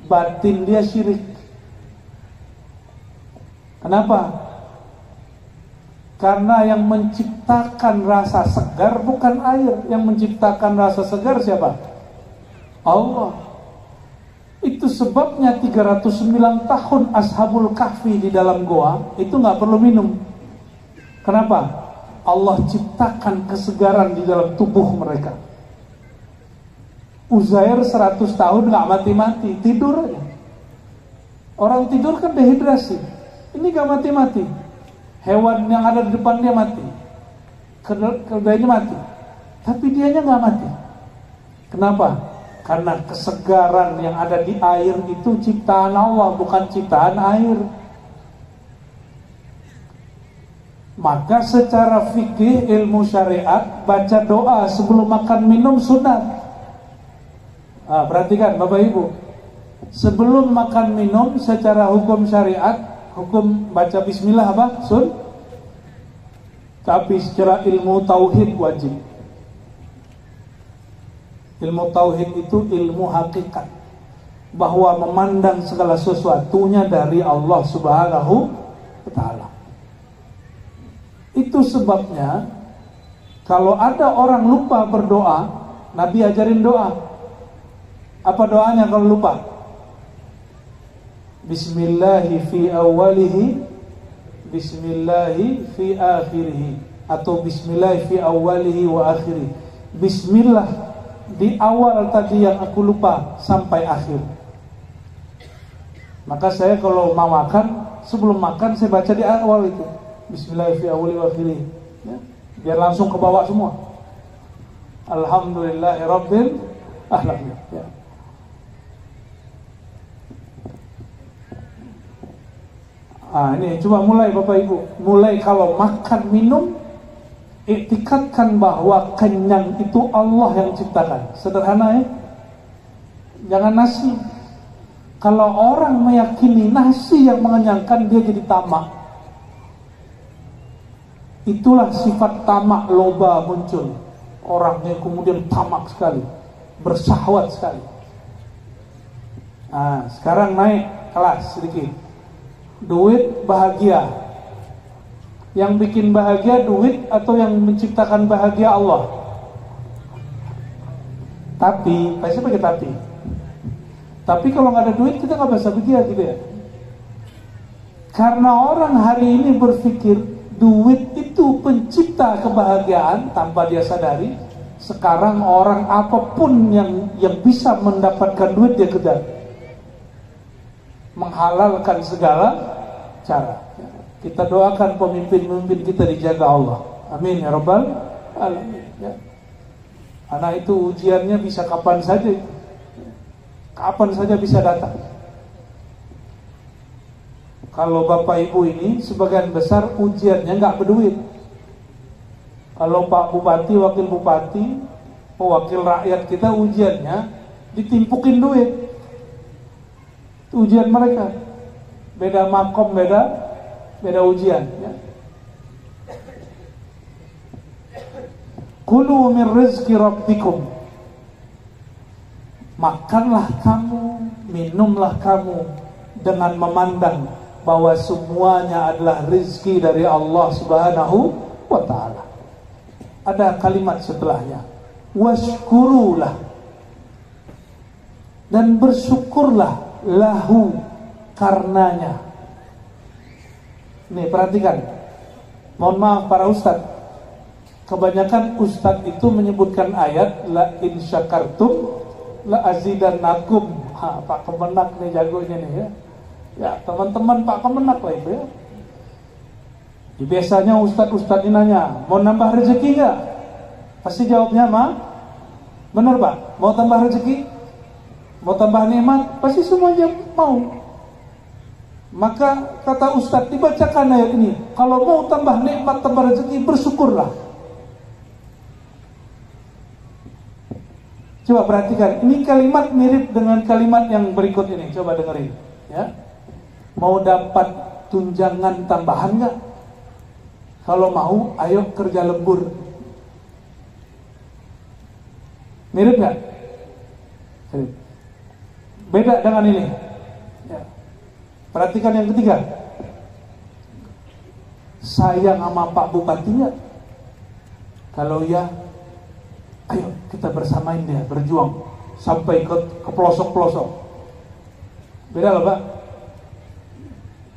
batin dia syirik. Kenapa? Karena yang menciptakan rasa segar bukan air. Yang menciptakan rasa segar siapa? Allah. Itu sebabnya 309 tahun Ashabul Kahfi di dalam goa itu nggak perlu minum. Kenapa? Allah ciptakan kesegaran di dalam tubuh mereka. Uzair 100 tahun nggak mati-mati, tidur aja. Orang tidur kan dehidrasi. Ini nggak mati-mati. Hewan yang ada di depan dia mati, keledainya mati, tapi dianya nggak mati. Kenapa? Karena kesegaran yang ada di air itu ciptaan Allah, bukan ciptaan air. Maka secara fikih ilmu syariat, baca doa sebelum makan minum sunat. Perhatikan Bapak Ibu, sebelum makan minum secara hukum syariat, hukum baca bismillah apa? Tapi secara ilmu tauhid wajib. Ilmu tauhid itu ilmu hakikat, bahwa memandang segala sesuatunya dari Allah Subhanahu wa ta'ala. Itu sebabnya kalau ada orang lupa berdoa, Nabi ajarin doa. Apa doanya kalau lupa? Bismillahi fi awalihi, Bismillahi fi akhirihi, atau Bismillahi fi awalihi wa akhirih. Bismillah di awal tadi yang aku lupa sampai akhir. Maka saya kalau mau makan, sebelum makan saya baca di awal itu Bismillahirrahmanirrahim, ya, biar langsung ke bawah semua. Alhamdulillahirabbil alamin, ya. Ini coba mulai Bapak Ibu, mulai kalau makan minum, iktikadkan bahwa kenyang itu Allah yang ciptakan. Sederhana ya. Jangan nasi. Kalau orang meyakini nasi yang mengenyangkan, dia jadi tamak. itulah sifat tamak loba muncul. Orangnya kemudian tamak sekali, bersahwat sekali. Nah, sekarang naik kelas sedikit. Duit bahagia. Yang bikin bahagia duit atau yang menciptakan bahagia Allah? Tapi, pasti pakai tapi. Tapi kalau nggak ada duit kita nggak bisa bahagia gitu ya. Karena orang hari ini berpikir duit itu pencipta kebahagiaan tanpa dia sadari. Sekarang orang apapun yang bisa mendapatkan duit dia kejar, menghalalkan segala cara. Kita doakan pemimpin-pemimpin kita dijaga Allah. Amin ya rabbal alamin. Ya. Karena itu ujiannya bisa kapan saja, bisa datang. Kalau bapak ibu ini sebagian besar ujiannya nggak berduit. Kalau pak bupati, wakil bupati, wakil rakyat kita ujiannya ditimpukin duit. Itu ujian mereka. Beda makom, beda ujian. Ya. Kulu min rizki rabbikum. Makanlah kamu, minumlah kamu dengan memandang bahwa semuanya adalah rizki dari Allah Subhanahu wa ta'ala. Ada kalimat setelahnya, washkurulah, dan bersyukurlah lahu, karenanya. Nih perhatikan, mohon maaf para ustadz, kebanyakan ustadz itu menyebutkan ayat la in syakartum la azidannakum. Pak Kemenak nih jagonya nih ya. Ya teman-teman Pak Kemenak lah itu ya. Biasanya ustadz-ustadz ini nanya, mau nambah rezeki nggak? Pasti jawabnya benar Pak. Mau tambah rezeki? Mau tambah nikmat? Pasti semuanya mau. Maka kata ustadz, dibacakan ayat ini, kalau mau tambah nikmat, tambah rezeki, bersyukurlah. Coba perhatikan, ini kalimat mirip dengan kalimat yang berikut ini. Coba dengerin ya. Mau dapat tunjangan tambahan nggak? Kalau mau, ayo kerja lembur. Mirip nggak? Beda dengan ini. Ya. Perhatikan yang ketiga. Sayang sama Pak Bupati nggak? Kalau ya, ayo kita bersamain dia, berjuang sampai ke pelosok-pelosok. Beda loh Pak.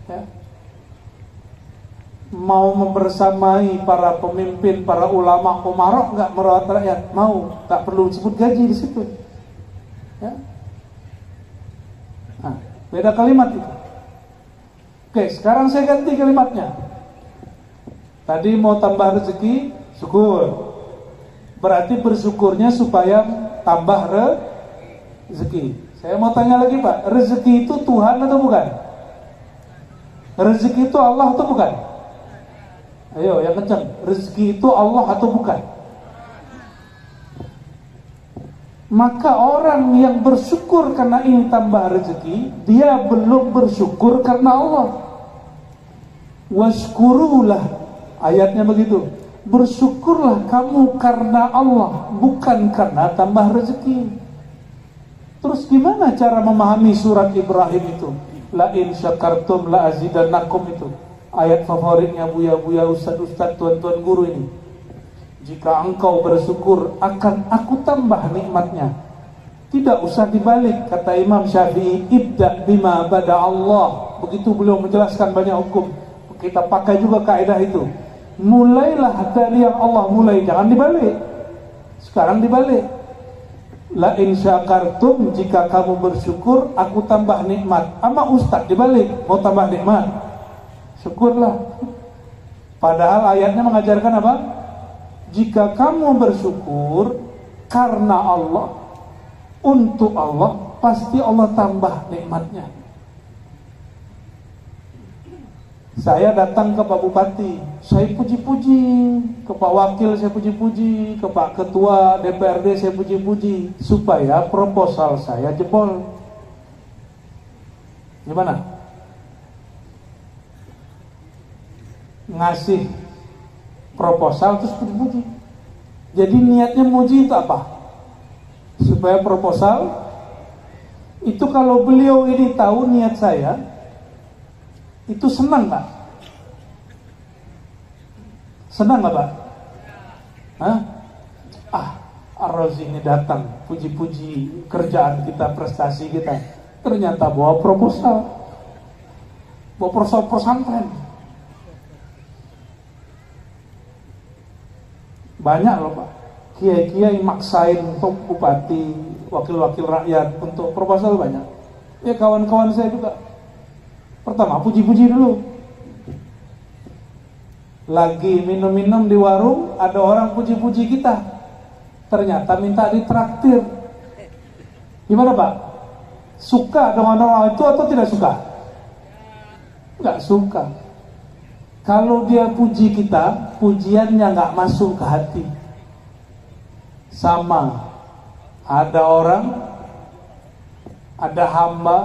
Ya. Mau membersamai para pemimpin, para ulama, umarok nggak merawat rakyat? Mau, tak perlu disebut gaji di situ. Ya. Nah, beda kalimat itu. Oke, sekarang saya ganti kalimatnya. Tadi mau tambah rezeki, syukur. Berarti bersyukurnya supaya tambah rezeki. Saya mau tanya lagi Pak, rezeki itu Tuhan atau bukan? Rezeki itu Allah atau bukan? Ayo yang kencang, rezeki itu Allah atau bukan? Maka orang yang bersyukur karena ini tambah rezeki, dia belum bersyukur karena Allah. Washkurulah, ayatnya begitu. Bersyukurlah kamu karena Allah, bukan karena tambah rezeki. Terus gimana cara memahami surat Ibrahim itu? La in syakartum la azidannakum itu. Ayat favoritnya buya-buya, ustad-ustad, tuan-tuan guru ini. Jika engkau bersyukur, akan aku tambah nikmatnya. Tidak usah dibalik, kata Imam Syafi'i, ibda bima bada Allah. Begitu beliau menjelaskan banyak hukum. Kita pakai juga kaidah itu. Mulailah dari yang Allah mulai, jangan dibalik. Sekarang dibalik. La in syakartum, jika kamu bersyukur, aku tambah nikmat. Ama ustaz dibalik, mau tambah nikmat, syukurlah. Padahal ayatnya mengajarkan apa? Jika kamu bersyukur karena Allah, untuk Allah, pasti Allah tambah nikmatnya. Saya datang ke Pak Bupati, saya puji-puji, ke Pak Wakil saya puji-puji, ke Pak Ketua DPRD saya puji-puji, supaya proposal saya jebol. Gimana? Ngasih proposal terus puji-puji. Jadi niatnya muji itu apa? Supaya proposal itu, kalau beliau ini tahu niat saya, itu senang Pak? Senang nggak Pak? Hah? Ar-Razi ini datang puji-puji kerjaan kita, prestasi kita, ternyata bawa proposal pesantren. Banyak loh Pak, kiai-kiai maksain untuk bupati, wakil-wakil rakyat untuk proposal banyak. Ya kawan-kawan saya juga. Pertama puji-puji dulu. Lagi minum-minum di warung, ada orang puji-puji kita, ternyata minta ditraktir. Gimana Pak? Suka dengan orang itu atau tidak suka? Nggak suka. Kalau dia puji kita, pujiannya nggak masuk ke hati. Sama, ada orang, ada hamba,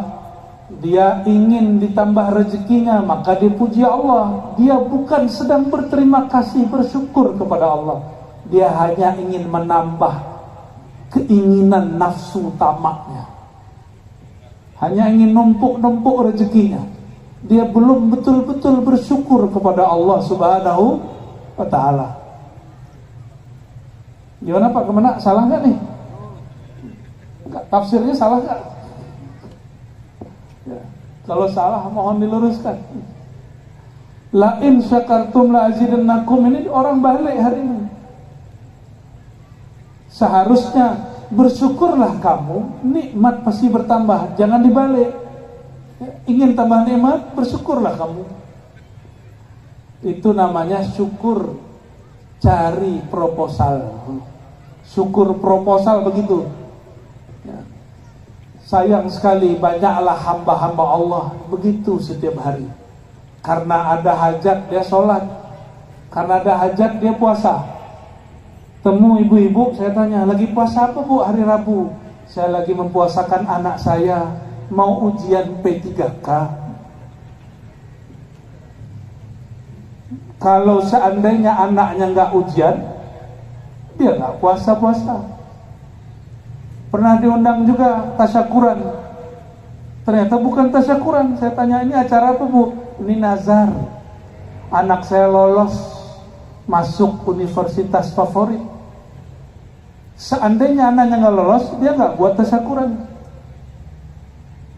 dia ingin ditambah rezekinya, maka dia puji Allah. Dia bukan sedang berterima kasih, bersyukur kepada Allah. Dia hanya ingin menambah keinginan nafsu tamaknya, hanya ingin numpuk-numpuk rezekinya. Dia belum betul-betul bersyukur kepada Allah Subhanahu wa ta'ala. Gimana Pak? Kemana? Salah nggak nih? Enggak, tafsirnya salah nggak? Ya. Kalau salah mohon diluruskan. La in syakartum la azidannakum, ini orang balik hari ini. Seharusnya bersyukurlah kamu, nikmat pasti bertambah, jangan dibalik. Ingin tambah nikmat, bersyukurlah kamu. Itu namanya syukur cari proposal. Syukur proposal begitu. Ya. Sayang sekali banyaklah hamba-hamba Allah begitu setiap hari. Karena ada hajat dia sholat, karena ada hajat dia puasa. Temu ibu-ibu, saya tanya, lagi puasa apa Bu hari Rabu? Saya lagi mempuasakan anak saya, mau ujian P3K. Kalau seandainya anaknya nggak ujian, dia nggak puasa-puasa. Pernah diundang juga tasyakuran, ternyata bukan tasyakuran. Saya tanya, ini acara apa Bu? Ini nazar, anak saya lolos masuk universitas favorit. Seandainya anaknya nggak lolos, dia nggak buat tasyakuran.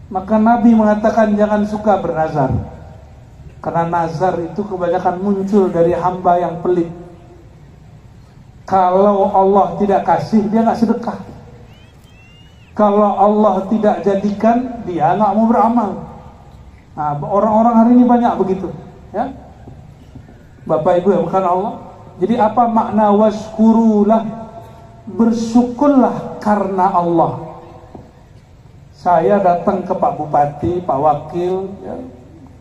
Maka Nabi mengatakan jangan suka bernazar, karena nazar itu kebanyakan muncul dari hamba yang pelit. Kalau Allah tidak kasih, dia nggak sedekah. Kalau Allah tidak jadikan, dia nggak mau beramal. Nah, orang-orang hari ini banyak begitu, ya. Bapak Ibu yang bukan Allah. Jadi apa makna washkurulah? Bersyukurlah karena Allah. Saya datang ke Pak Bupati, Pak Wakil, ya,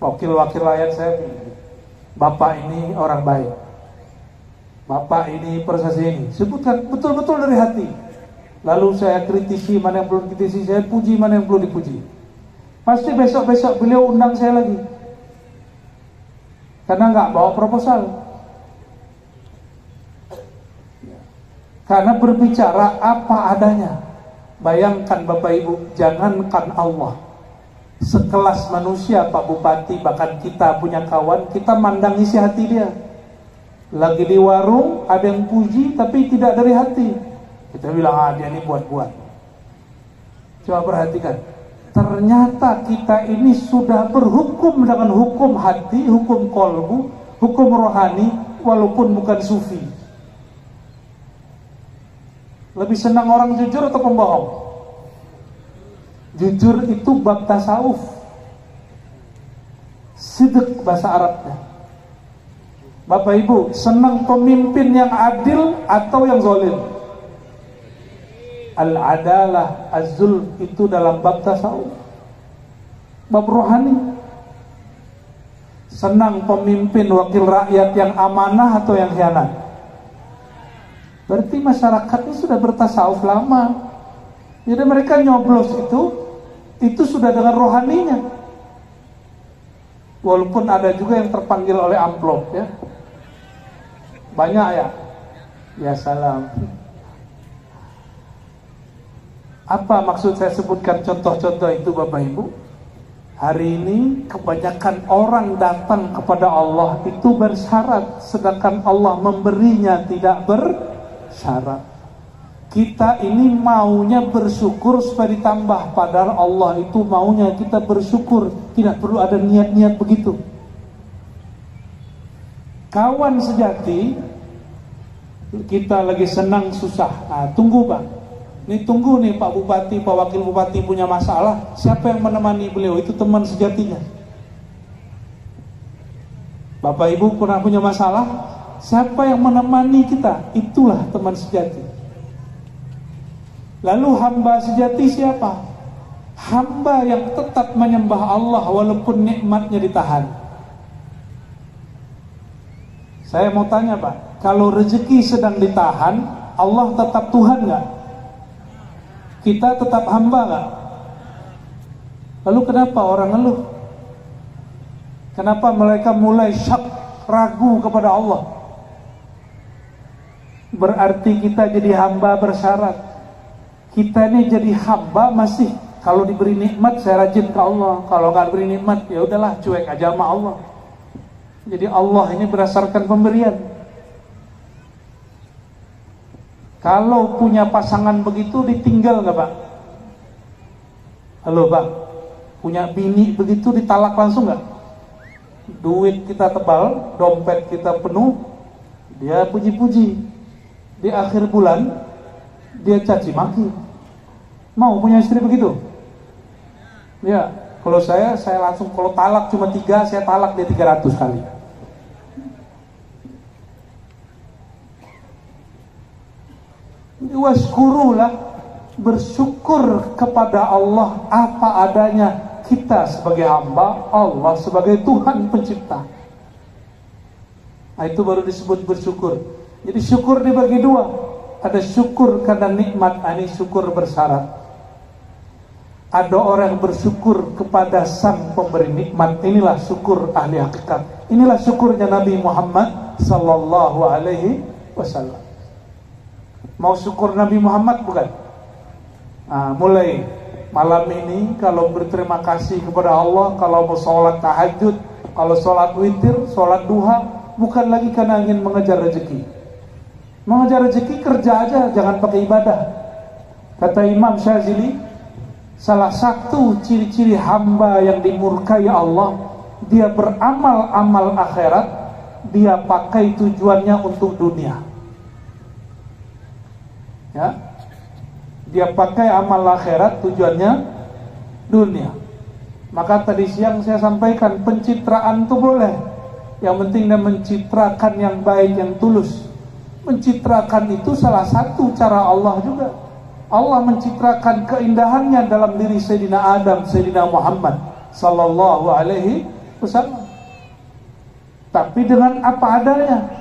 wakil-wakil rakyat saya, Bapak ini orang baik, Bapak ini prestasi ini, sebutkan betul-betul dari hati. Lalu saya kritisi mana yang perlu dikritisi, saya puji mana yang perlu dipuji. Pasti besok-besok beliau undang saya lagi, karena nggak bawa proposal, karena berbicara apa adanya. Bayangkan Bapak Ibu, jangankan Allah, sekelas manusia Pak Bupati, bahkan kita punya kawan, kita mandang isi hati dia. Lagi di warung, ada yang puji tapi tidak dari hati, kita bilang dia ini buat-buat. Coba perhatikan, ternyata kita ini sudah berhukum dengan hukum hati, hukum kolbu, hukum rohani, walaupun bukan sufi. Lebih senang orang jujur atau pembohong? Jujur itu bab tasawuf, sidq bahasa Arabnya. Bapak Ibu, senang pemimpin yang adil atau yang zalim? Al-adalah, az-zulm itu dalam bab tasawuf, bab rohani. Senang pemimpin wakil rakyat yang amanah atau yang khianat? Berarti masyarakatnya sudah bertasawuf lama. Jadi mereka nyoblos itu sudah dengan rohaninya. Walaupun ada juga yang terpanggil oleh amplop, ya. Banyak ya? Ya salam. Apa maksud saya sebutkan contoh-contoh itu Bapak Ibu? Hari ini kebanyakan orang datang kepada Allah itu bersyarat, sedangkan Allah memberinya tidak bersyarat. Kita ini maunya bersyukur supaya ditambah, padahal Allah itu maunya kita bersyukur, tidak perlu ada niat-niat begitu. Kawan sejati, kita lagi senang susah, tunggu Pak. Ini tunggu nih Pak Bupati, Pak Wakil Bupati punya masalah, siapa yang menemani beliau? Itu teman sejatinya. Bapak Ibu pernah punya masalah, siapa yang menemani kita? Itulah teman sejati. Lalu hamba sejati siapa? Hamba yang tetap menyembah Allah walaupun nikmatnya ditahan. Saya mau tanya Pak, kalau rezeki sedang ditahan, Allah tetap Tuhan nggak? Kita tetap hamba nggak? Lalu kenapa orang ngeluh? Kenapa mereka mulai syak, ragu kepada Allah? Berarti kita jadi hamba bersyarat. Kita ini jadi hamba masih, kalau diberi nikmat saya rajin ke Allah, kalau nggak diberi nikmat ya udahlah cuek aja sama Allah. Jadi Allah ini berdasarkan pemberian. Kalau punya pasangan begitu ditinggal nggak Pak? Halo Pak, punya bini begitu ditalak langsung nggak? Duit kita tebal, dompet kita penuh, dia puji-puji. Di akhir bulan dia caci maki. Mau punya istri begitu? Ya, kalau saya langsung, kalau talak cuma 3, saya talak dia 300 kali. Waskurulah, bersyukur kepada Allah apa adanya, kita sebagai hamba, Allah sebagai Tuhan pencipta. Nah, itu baru disebut bersyukur. Jadi syukur dibagi dua, ada syukur karena nikmat, ini syukur bersyarat. Ada orang bersyukur kepada sang pemberi nikmat, inilah syukur ahli hakikat. Inilah syukurnya Nabi Muhammad sallallahu alaihi wasallam. Mau syukur Nabi Muhammad bukan? Mulai malam ini kalau berterima kasih kepada Allah, kalau mau sholat tahajud, kalau sholat witir, sholat duha, bukan lagi karena ingin mengejar rezeki. Mengejar rezeki kerja aja, jangan pakai ibadah. Kata Imam Syazili, salah satu ciri-ciri hamba yang dimurkai Allah, dia beramal amal akhirat, dia pakai tujuannya untuk dunia. Ya, dia pakai amal akhirat tujuannya dunia. Maka tadi siang saya sampaikan, pencitraan itu boleh, yang penting dia mencitrakan yang baik, yang tulus. Mencitrakan itu salah satu cara Allah juga. Allah mencitrakan keindahannya dalam diri Sayyidina Adam, Sayyidina Muhammad sallallahu alaihi wasallam, tapi dengan apa adanya.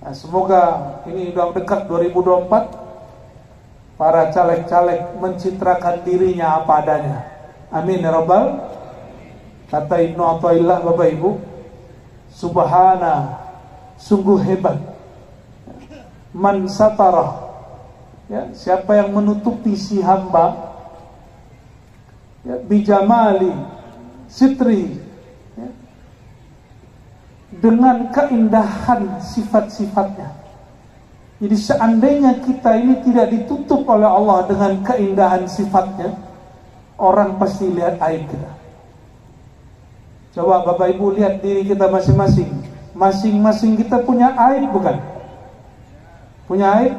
Nah, semoga ini sudah dekat 2024, para caleg-caleg mencitrakan dirinya apa adanya. Amin ya rabbal. Kata Ibnu Athaillah, Bapak Ibu, subhana, sungguh hebat, man satarah, ya, siapa yang menutupi si hamba, ya, bijamali sitri, ya, dengan keindahan sifat-sifatnya. Jadi seandainya kita ini tidak ditutup oleh Allah dengan keindahan sifatnya, orang pasti lihat aib kita. Coba Bapak Ibu lihat diri kita masing-masing. Masing-masing kita punya aib bukan? Punya aib.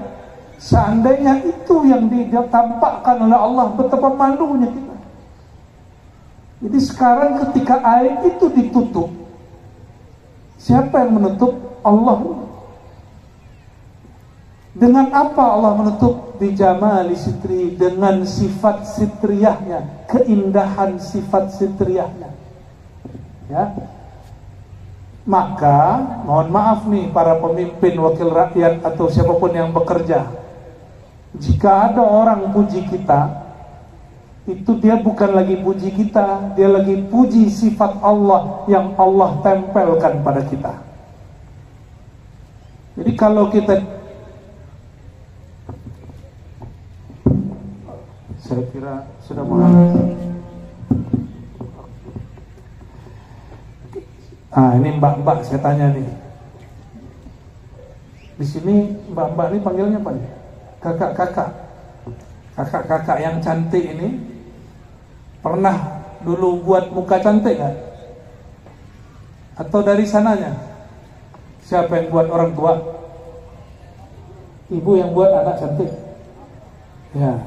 Seandainya itu yang ditampakkan oleh Allah, betapa malunya kita. Jadi sekarang ketika aib itu ditutup, siapa yang menutup? Allah. Dengan apa Allah menutup? Bijamali sitri, dengan sifat sitriyahnya, keindahan sifat sitriyahnya. Ya. Maka mohon maaf nih para pemimpin, wakil rakyat atau siapapun yang bekerja, jika ada orang puji kita, itu dia bukan lagi puji kita, dia lagi puji sifat Allah yang Allah tempelkan pada kita. Jadi kalau kita, saya kira sudah mau habis. Ini mbak-mbak saya tanya nih. Di sini mbak-mbak ini panggilnya apa nih? Kakak-kakak. Kakak-kakak yang cantik ini pernah dulu buat muka cantik gak? Atau dari sananya? Siapa yang buat orang tua? Ibu yang buat anak cantik. Ya.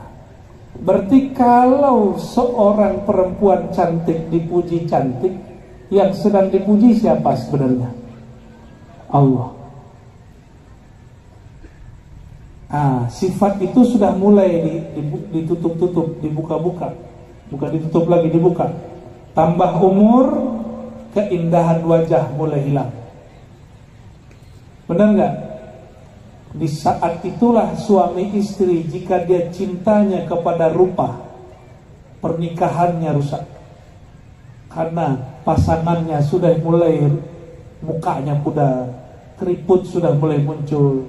Berarti kalau seorang perempuan cantik dipuji cantik, yang sedang dipuji siapa sebenarnya? Allah. Sifat itu sudah mulai ditutup-tutup, dibuka-buka. Bukan ditutup lagi, dibuka. Tambah umur, keindahan wajah mulai hilang. Benar nggak? Di saat itulah suami istri, jika dia cintanya kepada rupa, pernikahannya rusak. Karena pasangannya sudah mulai, mukanya pudar, keriput sudah mulai muncul.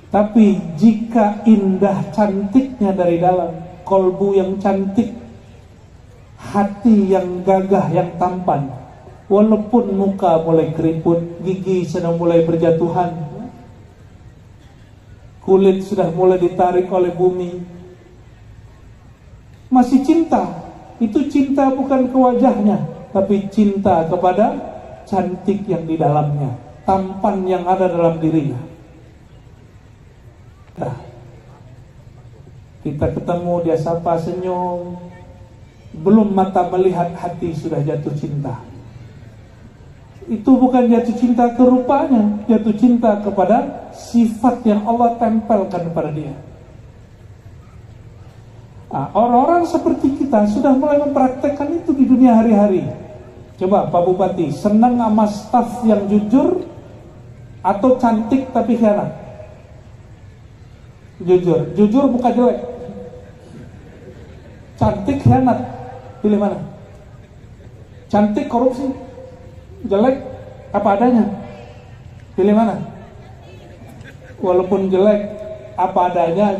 Tapi jika indah cantiknya dari dalam, kolbu yang cantik, hati yang gagah, yang tampan, walaupun muka mulai keriput, gigi sudah mulai berjatuhan, kulit sudah mulai ditarik oleh bumi, masih cinta. Itu cinta bukan ke wajahnya, tapi cinta kepada cantik yang di dalamnya, tampan yang ada dalam dirinya. Kita ketemu, dia sapa, senyum, belum mata melihat hati sudah jatuh cinta. Itu bukan jatuh cinta ke rupanya, jatuh cinta kepada sifat yang Allah tempelkan pada dia. Orang-orang seperti kita sudah mulai mempraktekkan itu di dunia hari-hari. Coba Pak Bupati, senang sama staf yang jujur atau cantik tapi khianat? Jujur bukan jelek. Cantik khianat, pilih mana? Cantik korupsi, jelek apa adanya, pilih mana? Walaupun jelek apa adanya,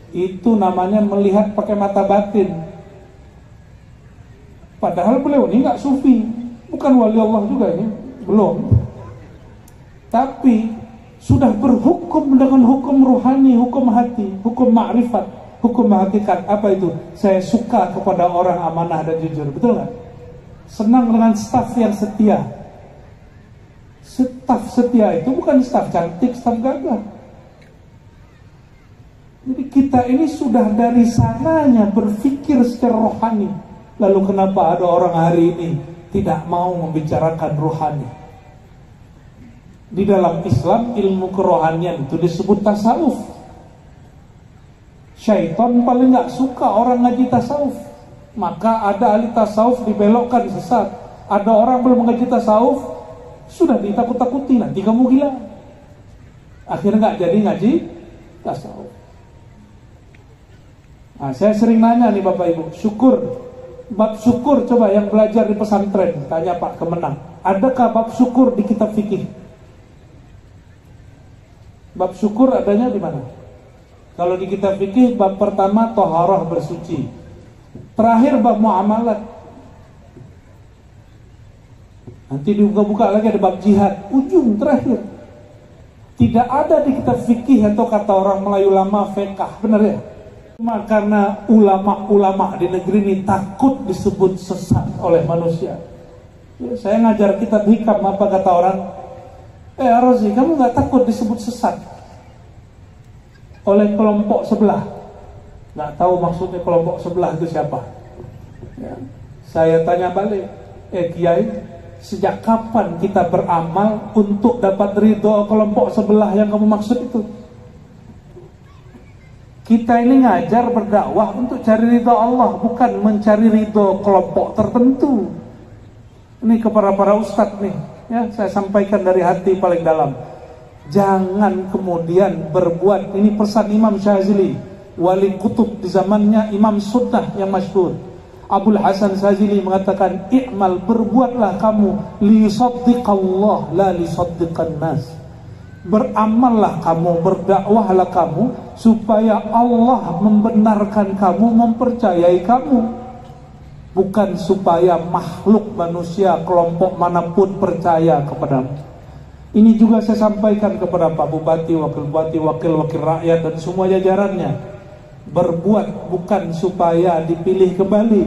itu namanya melihat pakai mata batin. Padahal beliau ini nggak sufi, bukan wali Allah juga ini, belum. Tapi sudah berhukum dengan hukum ruhani, hukum hati, hukum ma'rifat, hukum hakikat. Apa itu? Saya suka kepada orang amanah dan jujur, betul nggak? Senang dengan staf yang setia. Staf setia itu bukan staf cantik, staf gagah. Jadi kita ini sudah dari sananya berpikir secara rohani. Lalu kenapa ada orang hari ini tidak mau membicarakan rohani? Di dalam Islam, ilmu kerohanian itu disebut tasawuf. Syaitan paling gak suka orang ngaji tasawuf. Maka ada ahli tasawuf dibelokkan sesat. Ada orang belum ngaji tasawuf, sudah ditakut-takuti, nanti kamu gila. Akhirnya gak jadi ngaji tasawuf. Saya sering nanya nih Bapak Ibu, syukur, bab syukur coba yang belajar di pesantren, tanya Pak Kemenang, adakah bab syukur di kitab fikih? Bab syukur adanya di mana? Kalau di kitab fikih, bab pertama toharah, bersuci. Terakhir bab muamalat. Nanti dibuka-buka lagi ada bab jihad, ujung terakhir. Tidak ada di kitab fikih, atau kata orang Melayu lama, fiqh, benar ya? Cuma karena ulama-ulama di negeri ini takut disebut sesat oleh manusia. Ya, saya ngajar kitab hikam, apa kata orang? Rozi, kamu gak takut disebut sesat oleh kelompok sebelah? Gak tahu maksudnya kelompok sebelah itu siapa ya. Saya tanya balik, Kiai, sejak kapan kita beramal untuk dapat ridho kelompok sebelah yang kamu maksud itu? Kita ini ngajar berdakwah untuk cari ridho Allah, bukan mencari ridho kelompok tertentu. Ini kepada para ustadz nih, ya, saya sampaikan dari hati paling dalam. Jangan kemudian berbuat, ini pesan Imam Syazili, wali kutub di zamannya Imam Sunnah yang masyhur. Abul Hasan Sazili mengatakan, i'mal, berbuatlah kamu liyusaddiqallah la lisaddiqan nas. Beramallah kamu, berdakwahlah kamu supaya Allah membenarkan kamu, mempercayai kamu, bukan supaya makhluk manusia kelompok manapun percaya kepadamu. Ini juga saya sampaikan kepada Pak Bupati, Wakil Bupati, wakil-wakil rakyat dan semua jajarannya. Berbuat bukan supaya dipilih kembali,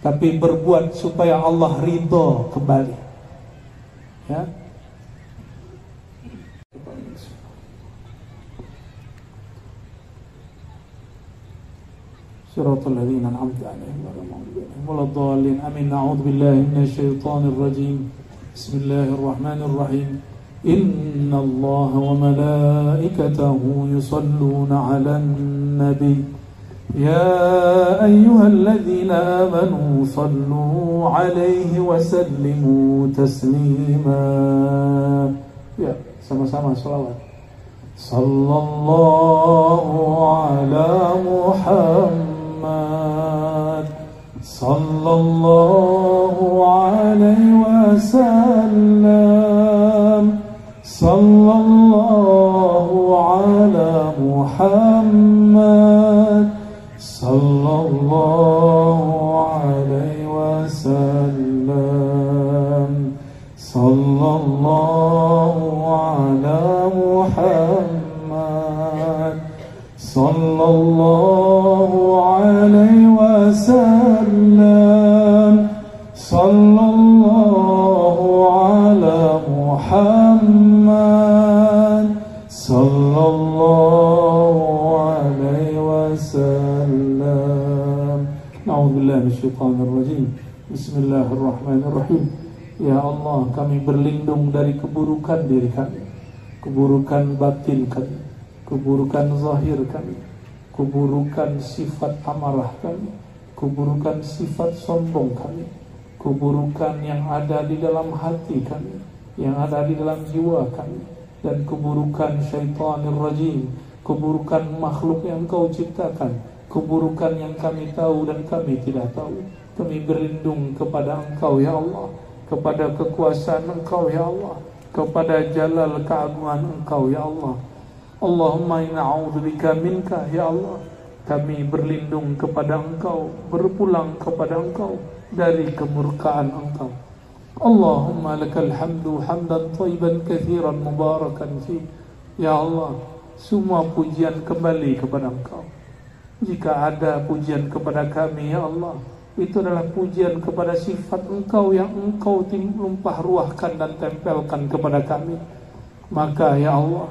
tapi berbuat supaya Allah ridho kembali. Ya. Siratal ladzina an'amta 'alaihim ghairil maghdubi 'alaihim waladdallin. Amin. A'udzu billahi minasyaitonir rajim. Bismillahirrahmanirrahim. Inna Allah wa malaikatahu yusalluna 'alan nabi. Ya ayyuhalladzina amanu sallu 'alaihi wa sallimu taslima. Ya, sama-sama shalawat. Sallallahu ala Muhammad, sallallahu alaihi wasallam, sallallahu ala Muhammad, sallallahu alaihi wasallam, sallallahu ala Muhammad, sallallahu alaihi wasallam, sallallahu ala Muhammad, sallallahu alaihi wasallam. A'udzubillahi minasyaitonir rajim. Bismillahirrahmanirrahim. Ya Allah, kami berlindung dari keburukan diri kami, keburukan batin kami, keburukan zahir kami, keburukan sifat amarah kami, keburukan sifat sombong kami, keburukan yang ada di dalam hati kami, yang ada di dalam jiwa kami, dan keburukan syaitanir rajim, keburukan makhluk yang Engkau ciptakan, keburukan yang kami tahu dan kami tidak tahu. Kami berlindung kepada Engkau ya Allah, kepada kekuasaan Engkau ya Allah, kepada jalal keagungan Engkau ya Allah. Allahumma inna a'udzubika minka ya Allah. Kami berlindung kepada Engkau, berpulang kepada Engkau dari kemurkaan Engkau. Allahumma lakal hamdu hamdan thayyiban katsiran mubarakan fi. Ya Allah, semua pujian kembali kepada Engkau. Jika ada pujian kepada kami ya Allah, itu adalah pujian kepada sifat Engkau yang Engkau limpah ruahkan dan tempelkan kepada kami. Maka ya Allah,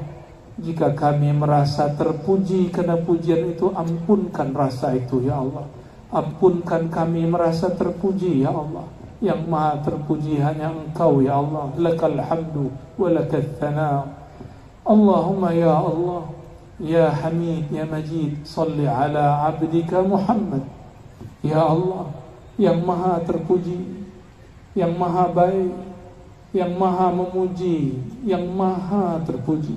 jika kami merasa terpuji karena pujian itu, ampunkan rasa itu ya Allah. Ampunkan kami merasa terpuji ya Allah. Yang maha terpuji hanya Engkau ya Allah. Lakal hamdu wa lakal thana. Allahumma ya Allah, ya Hamid, ya Majid, salli ala abdika Muhammad. Ya Allah, yang maha terpuji, yang maha baik, yang maha memuji, yang maha terpuji,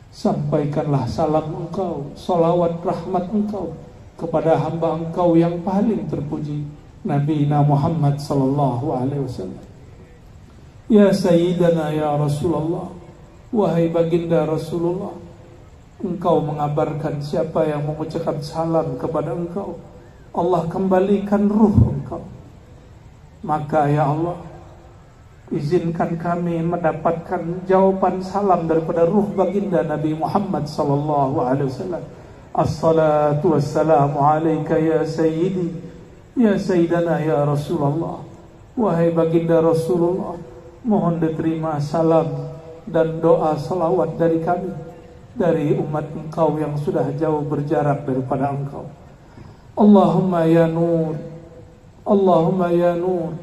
sampaikanlah salam Engkau, salawat rahmat Engkau kepada hamba Engkau yang paling terpuji, Nabi Muhammad sallallahu alaihi wasallam. Ya Sayyidana ya Rasulullah, wahai baginda Rasulullah, Engkau mengabarkan siapa yang mengucapkan salam kepada Engkau, Allah kembalikan ruh Engkau. Maka ya Allah, izinkan kami mendapatkan jawaban salam daripada ruh baginda Nabi Muhammad sallallahu alaihi wasallam. Assalatu wassalamu alayka ya sayyidi, ya sayyidana ya Rasulullah. Wahai baginda Rasulullah, mohon diterima salam dan doa salawat dari kami, dari umat Engkau yang sudah jauh berjarak daripada Engkau. Allahumma ya nur, Allahumma ya nur,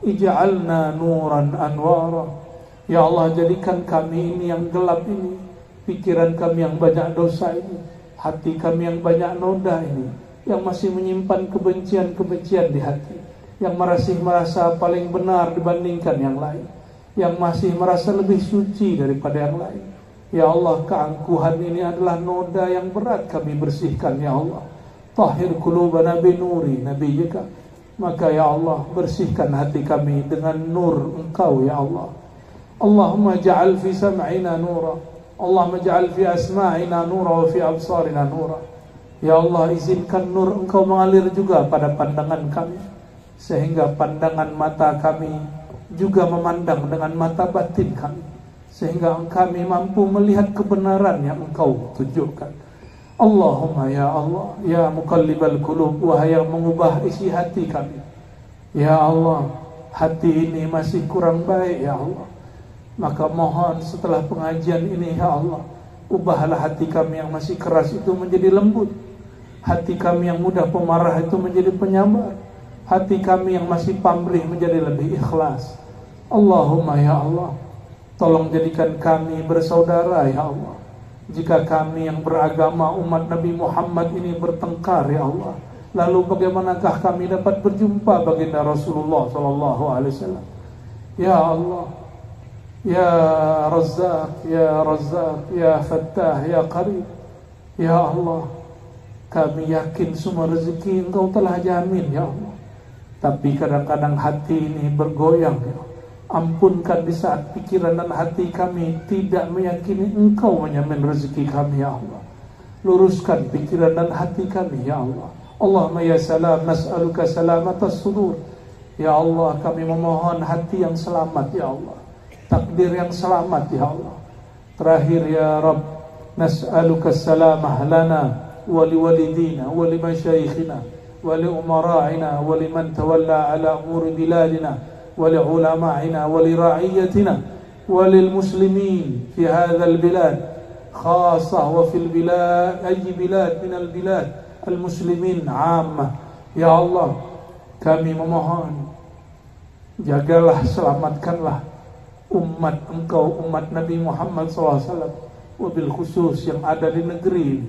ij'alna nuran anwara. Ya Allah, jadikan kami ini yang gelap ini, pikiran kami yang banyak dosa ini, hati kami yang banyak noda ini, yang masih menyimpan kebencian-kebencian di hati, yang masih merasa paling benar dibandingkan yang lain, yang masih merasa lebih suci daripada yang lain. Ya Allah, keangkuhan ini adalah noda yang berat kami bersihkan ya Allah. tahhir qulubana binuri nabiyyika. Maka ya Allah, bersihkan hati kami dengan nur Engkau ya Allah. Allahumma ja'al fi sam'ina nura, Allahumma ja'al fi asma'ina nura wa fi absarina nura. Ya Allah, izinkan nur Engkau mengalir juga pada pandangan kami, sehingga pandangan mata kami juga memandang dengan mata batin kami, sehingga kami mampu melihat kebenaran yang Engkau tunjukkan. Allahumma ya Allah, ya muqallibal qulub, wahai yang mengubah isi hati kami. Ya Allah, hati ini masih kurang baik ya Allah. Maka mohon setelah pengajian ini ya Allah, ubahlah hati kami yang masih keras itu menjadi lembut, hati kami yang mudah pemarah itu menjadi penyabar, hati kami yang masih pamrih menjadi lebih ikhlas. Allahumma ya Allah, tolong jadikan kami bersaudara ya Allah. Jika kami yang beragama umat Nabi Muhammad ini bertengkar ya Allah, lalu bagaimanakah kami dapat berjumpa baginda Rasulullah sallallahu alaihi wasallam? Ya Allah, ya Razzaq, ya Razzaq, ya Fattah, ya Qarib. Ya Allah, kami yakin semua rezeki Engkau telah jamin ya Allah. Tapi kadang-kadang hati ini bergoyang ya Allah. Ampunkan di saat pikiran dan hati kami tidak meyakini Engkau menjamin rezeki kami ya Allah. Luruskan pikiran dan hati kami ya Allah. Allahumma ya salam, nas'aluka salamatas sudur. Ya Allah, kami memohon hati yang selamat ya Allah, takdir yang selamat ya Allah. Terakhir ya Rabb, nas'aluka salamah lana wa liwalidina wa limasyayikhina wa liumara'ina wa liman tawalla ala umuri biladina ولعلمائنا ولرعيتنا وللمسلمين في هذا البلاد خاصة وفي البلاد أي بلاد من البلاد المسلمين عامة. Ya Allah, kami memohon, jagalah, selamatkanlah umat Engkau, umat Nabi Muhammad SAW, wabil khusus yang ada di negeri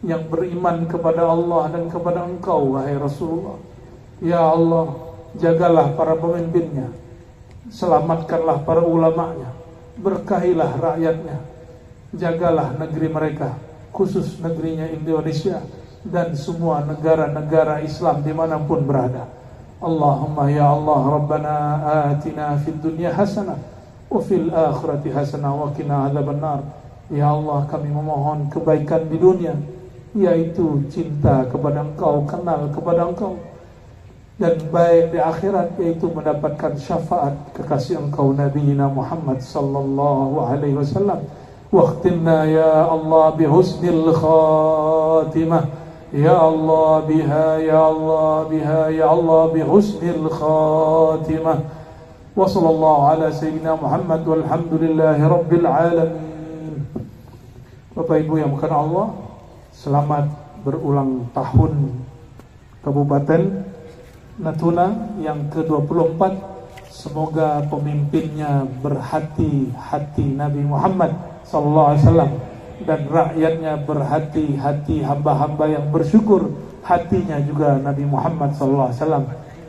yang beriman kepada Allah dan kepada Engkau wahai Rasulullah. Ya Allah, jagalah para pemimpinnya, selamatkanlah para ulamanya, berkahilah rakyatnya, jagalah negeri mereka, khusus negerinya Indonesia dan semua negara-negara Islam dimanapun berada. Allahumma ya Allah, Rabbana atina fid dunya hasanah wa fil akhirati hasanah wa qina adzabannar. Ya Allah, kami memohon kebaikan di dunia, yaitu cinta kepada Engkau, kenal kepada Engkau, dan baik di akhirat, yaitu mendapatkan syafaat kekasih Engkau Nabiina Muhammad sallallahu alaihi wasallam. Waqtimna ya Allah bihusnil khatimah, ya Allah biha, ya Allah biha, ya Allah bihusnil khatimah. Wa sallallahu ala sayyidina Muhammad walhamdulillahi rabbil alamin. Bapak Ibu yang bukan Allah, selamat berulang tahun Kabupaten Natuna yang ke-24. Semoga pemimpinnya berhati-hati Nabi Muhammad sallallahu alaihi wasallam dan rakyatnya berhati-hati hamba-hamba yang bersyukur, hatinya juga Nabi Muhammad sallallahu alaihi wasallam.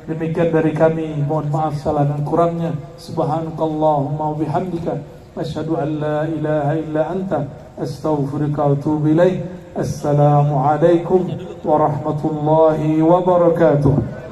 Demikian dari kami, mohon maaf salah dan kurangnya. Subhanakallahumma wa bihamdika asyhadu an la ilaha illa anta astaghfiruka wa atubu ilaik. Assalamu alaikum warahmatullahi wabarakatuh.